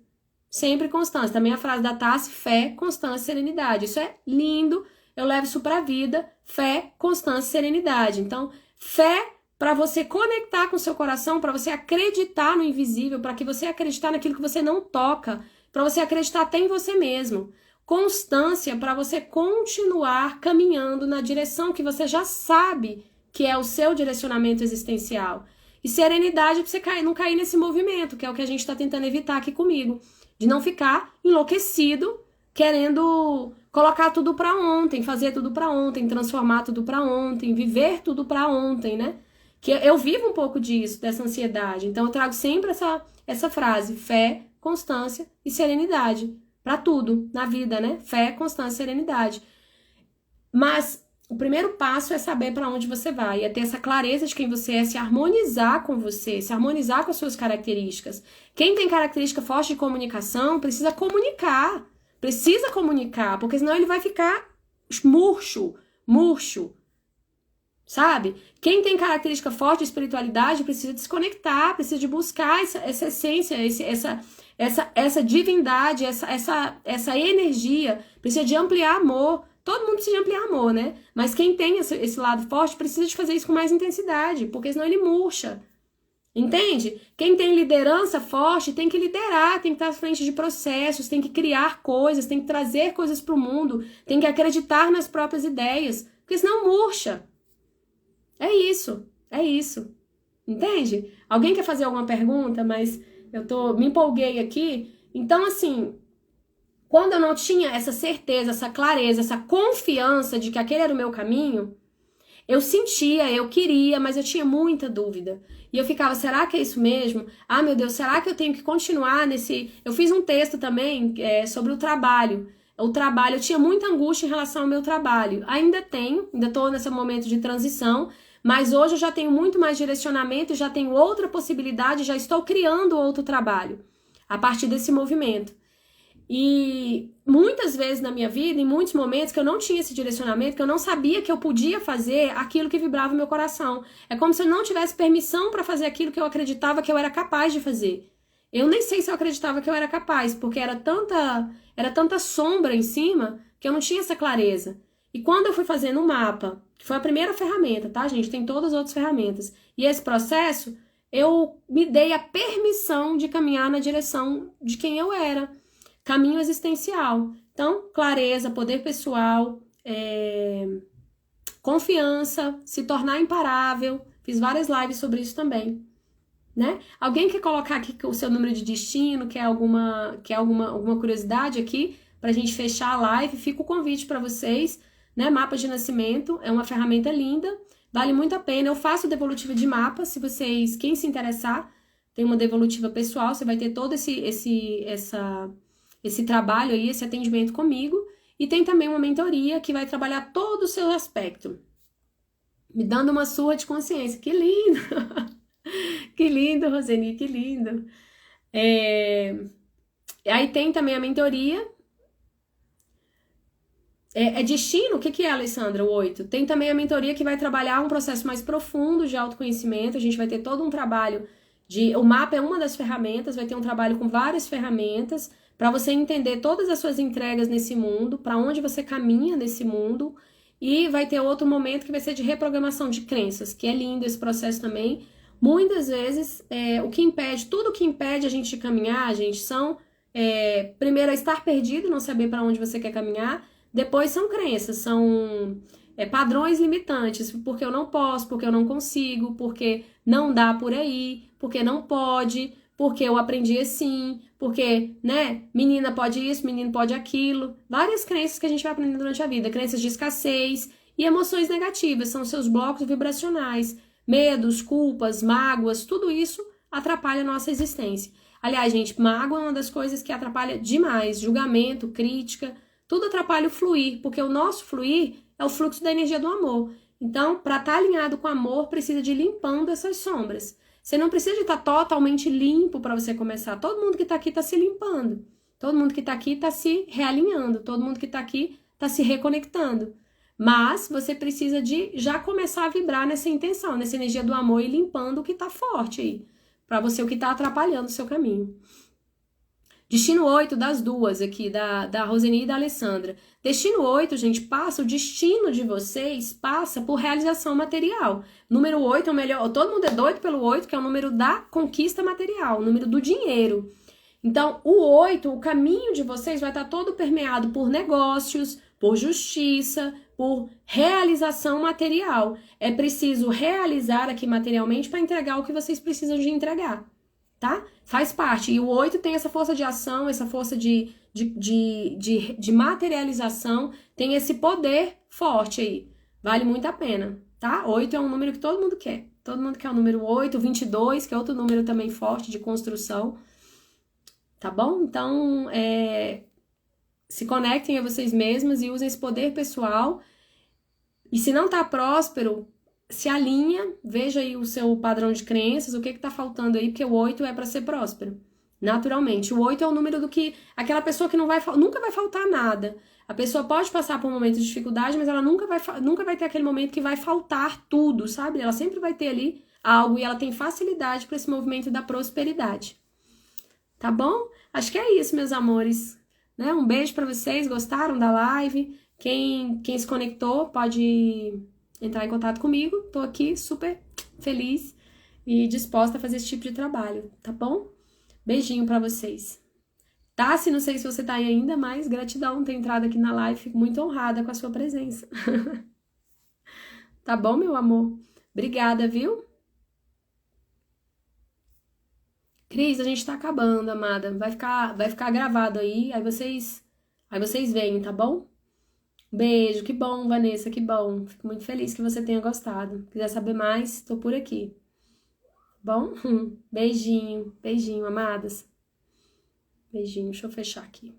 Sempre constância. Também a frase da Tassi, fé, constância, serenidade. Isso é lindo. Eu levo isso pra vida. Fé, constância, serenidade. Então, fé para você conectar com o seu coração, para você acreditar no invisível, para que você acreditar naquilo que você não toca, para você acreditar até em você mesmo. Constância para você continuar caminhando na direção que você já sabe que é o seu direcionamento existencial. E serenidade pra você não cair nesse movimento, que é o que a gente tá tentando evitar aqui comigo. De não ficar enlouquecido, querendo colocar tudo pra ontem, fazer tudo pra ontem, transformar tudo pra ontem, viver tudo pra ontem, né? Que eu vivo um pouco disso, dessa ansiedade. Então eu trago sempre essa frase, fé, constância e serenidade. Pra tudo na vida, né? Fé, constância e serenidade. Mas o primeiro passo é saber para onde você vai, é ter essa clareza de quem você é, se harmonizar com você, se harmonizar com as suas características. Quem tem característica forte de comunicação precisa comunicar, porque senão ele vai ficar murcho, sabe? Quem tem característica forte de espiritualidade precisa desconectar, precisa de buscar essa essência, essa divindade, essa energia, precisa de ampliar amor. Todo mundo precisa de ampliar amor, né? Mas quem tem esse lado forte precisa de fazer isso com mais intensidade, porque senão ele murcha. Entende? Quem tem liderança forte tem que liderar, tem que estar à frente de processos, tem que criar coisas, tem que trazer coisas para o mundo, tem que acreditar nas próprias ideias, porque senão murcha. É isso. Entende? Alguém quer fazer alguma pergunta? Mas me empolguei aqui. Então, assim, quando eu não tinha essa certeza, essa clareza, essa confiança de que aquele era o meu caminho, eu sentia, eu queria, mas eu tinha muita dúvida. E eu ficava, será que é isso mesmo? Ah, meu Deus, será que eu tenho que continuar nesse... Eu fiz um texto também sobre o trabalho. Eu tinha muita angústia em relação ao meu trabalho. Ainda estou nesse momento de transição, mas hoje eu já tenho muito mais direcionamento, já tenho outra possibilidade, já estou criando outro trabalho a partir desse movimento. E muitas vezes na minha vida, em muitos momentos que eu não tinha esse direcionamento, que eu não sabia que eu podia fazer aquilo que vibrava no meu coração. É como se eu não tivesse permissão para fazer aquilo que eu acreditava que eu era capaz de fazer. Eu nem sei se eu acreditava que eu era capaz, porque era tanta sombra em cima que eu não tinha essa clareza. E quando eu fui fazendo o mapa, que foi a primeira ferramenta, tá, gente? Tem todas as outras ferramentas. E esse processo, eu me dei a permissão de caminhar na direção de quem eu era. Caminho existencial. Então, clareza, poder pessoal, confiança, se tornar imparável. Fiz várias lives sobre isso também, né? Alguém quer colocar aqui o seu número de destino, quer alguma curiosidade aqui pra gente fechar a live? Fica o convite para vocês, né? Mapa de nascimento é uma ferramenta linda, vale muito a pena. Eu faço devolutiva de mapa, se vocês, quem se interessar, tem uma devolutiva pessoal, você vai ter todo esse trabalho aí, esse atendimento comigo, e tem também uma mentoria que vai trabalhar todo o seu aspecto, me dando uma surra de consciência. Que lindo! Que lindo, Roseni, que lindo! Aí tem também a mentoria. Destino? O que é, Alessandra, o 8? Tem também a mentoria que vai trabalhar um processo mais profundo de autoconhecimento. A gente vai ter todo um trabalho o mapa é uma das ferramentas, vai ter um trabalho com várias ferramentas, para você entender todas as suas entregas nesse mundo, para onde você caminha nesse mundo, e vai ter outro momento que vai ser de reprogramação de crenças, que é lindo esse processo também. Muitas vezes, tudo que impede a gente de caminhar, gente, são, primeiro, estar perdido, não saber para onde você quer caminhar, depois são crenças, são padrões limitantes, porque eu não posso, porque eu não consigo, porque não dá por aí, porque não pode, porque eu aprendi assim, porque, né, menina pode isso, menino pode aquilo. Várias crenças que a gente vai aprendendo durante a vida. Crenças de escassez e emoções negativas, são seus blocos vibracionais. Medos, culpas, mágoas, tudo isso atrapalha a nossa existência. Aliás, gente, mágoa é uma das coisas que atrapalha demais. Julgamento, crítica, tudo atrapalha o fluir, porque o nosso fluir é o fluxo da energia do amor. Então, para estar alinhado com o amor, precisa de ir limpando essas sombras. Você não precisa de estar totalmente limpo para você começar. Todo mundo que está aqui está se limpando. Todo mundo que está aqui está se realinhando. Todo mundo que está aqui está se reconectando. Mas você precisa de já começar a vibrar nessa intenção, nessa energia do amor e limpando o que está forte aí. Para você, o que está atrapalhando o seu caminho. Destino 8 das duas aqui, da Roseni e da Alessandra. Destino 8, gente, o destino de vocês passa por realização material. Número 8 é o melhor, todo mundo é doido pelo 8, que é o número da conquista material, o número do dinheiro. Então, o 8, o caminho de vocês vai estar todo permeado por negócios, por justiça, por realização material. É preciso realizar aqui materialmente para entregar o que vocês precisam de entregar, tá? Faz parte. E o 8 tem essa força de ação, essa força de materialização, tem esse poder forte aí. Vale muito a pena, tá? 8 é um número que todo mundo quer. Todo mundo quer o número 8, 22, que é outro número também forte de construção. Tá bom? Então, se conectem a vocês mesmos e usem esse poder pessoal. E se não tá próspero, se alinha, veja aí o seu padrão de crenças, o que tá faltando aí, porque o 8 é para ser próspero. Naturalmente. O 8 é o número do que aquela pessoa que nunca vai faltar nada. A pessoa pode passar por momentos de dificuldade, mas ela nunca vai ter aquele momento que vai faltar tudo, sabe? Ela sempre vai ter ali algo e ela tem facilidade para esse movimento da prosperidade. Tá bom? Acho que é isso, meus amores. Né? Um beijo para vocês. Gostaram da live? Quem se conectou pode entrar em contato comigo. Tô aqui super feliz e disposta a fazer esse tipo de trabalho, tá bom? Beijinho para vocês. Tassi, não sei se você tá aí ainda, mas gratidão por ter entrado aqui na live. Fico muito honrada com a sua presença. Tá bom, meu amor? Obrigada, viu? Cris, a gente tá acabando, amada. Vai ficar gravado aí vocês veem, tá bom? Beijo, que bom, Vanessa, que bom. Fico muito feliz que você tenha gostado. Quiser saber mais, tô por aqui. Bom? Beijinho, beijinho, amadas. Beijinho, deixa eu fechar aqui.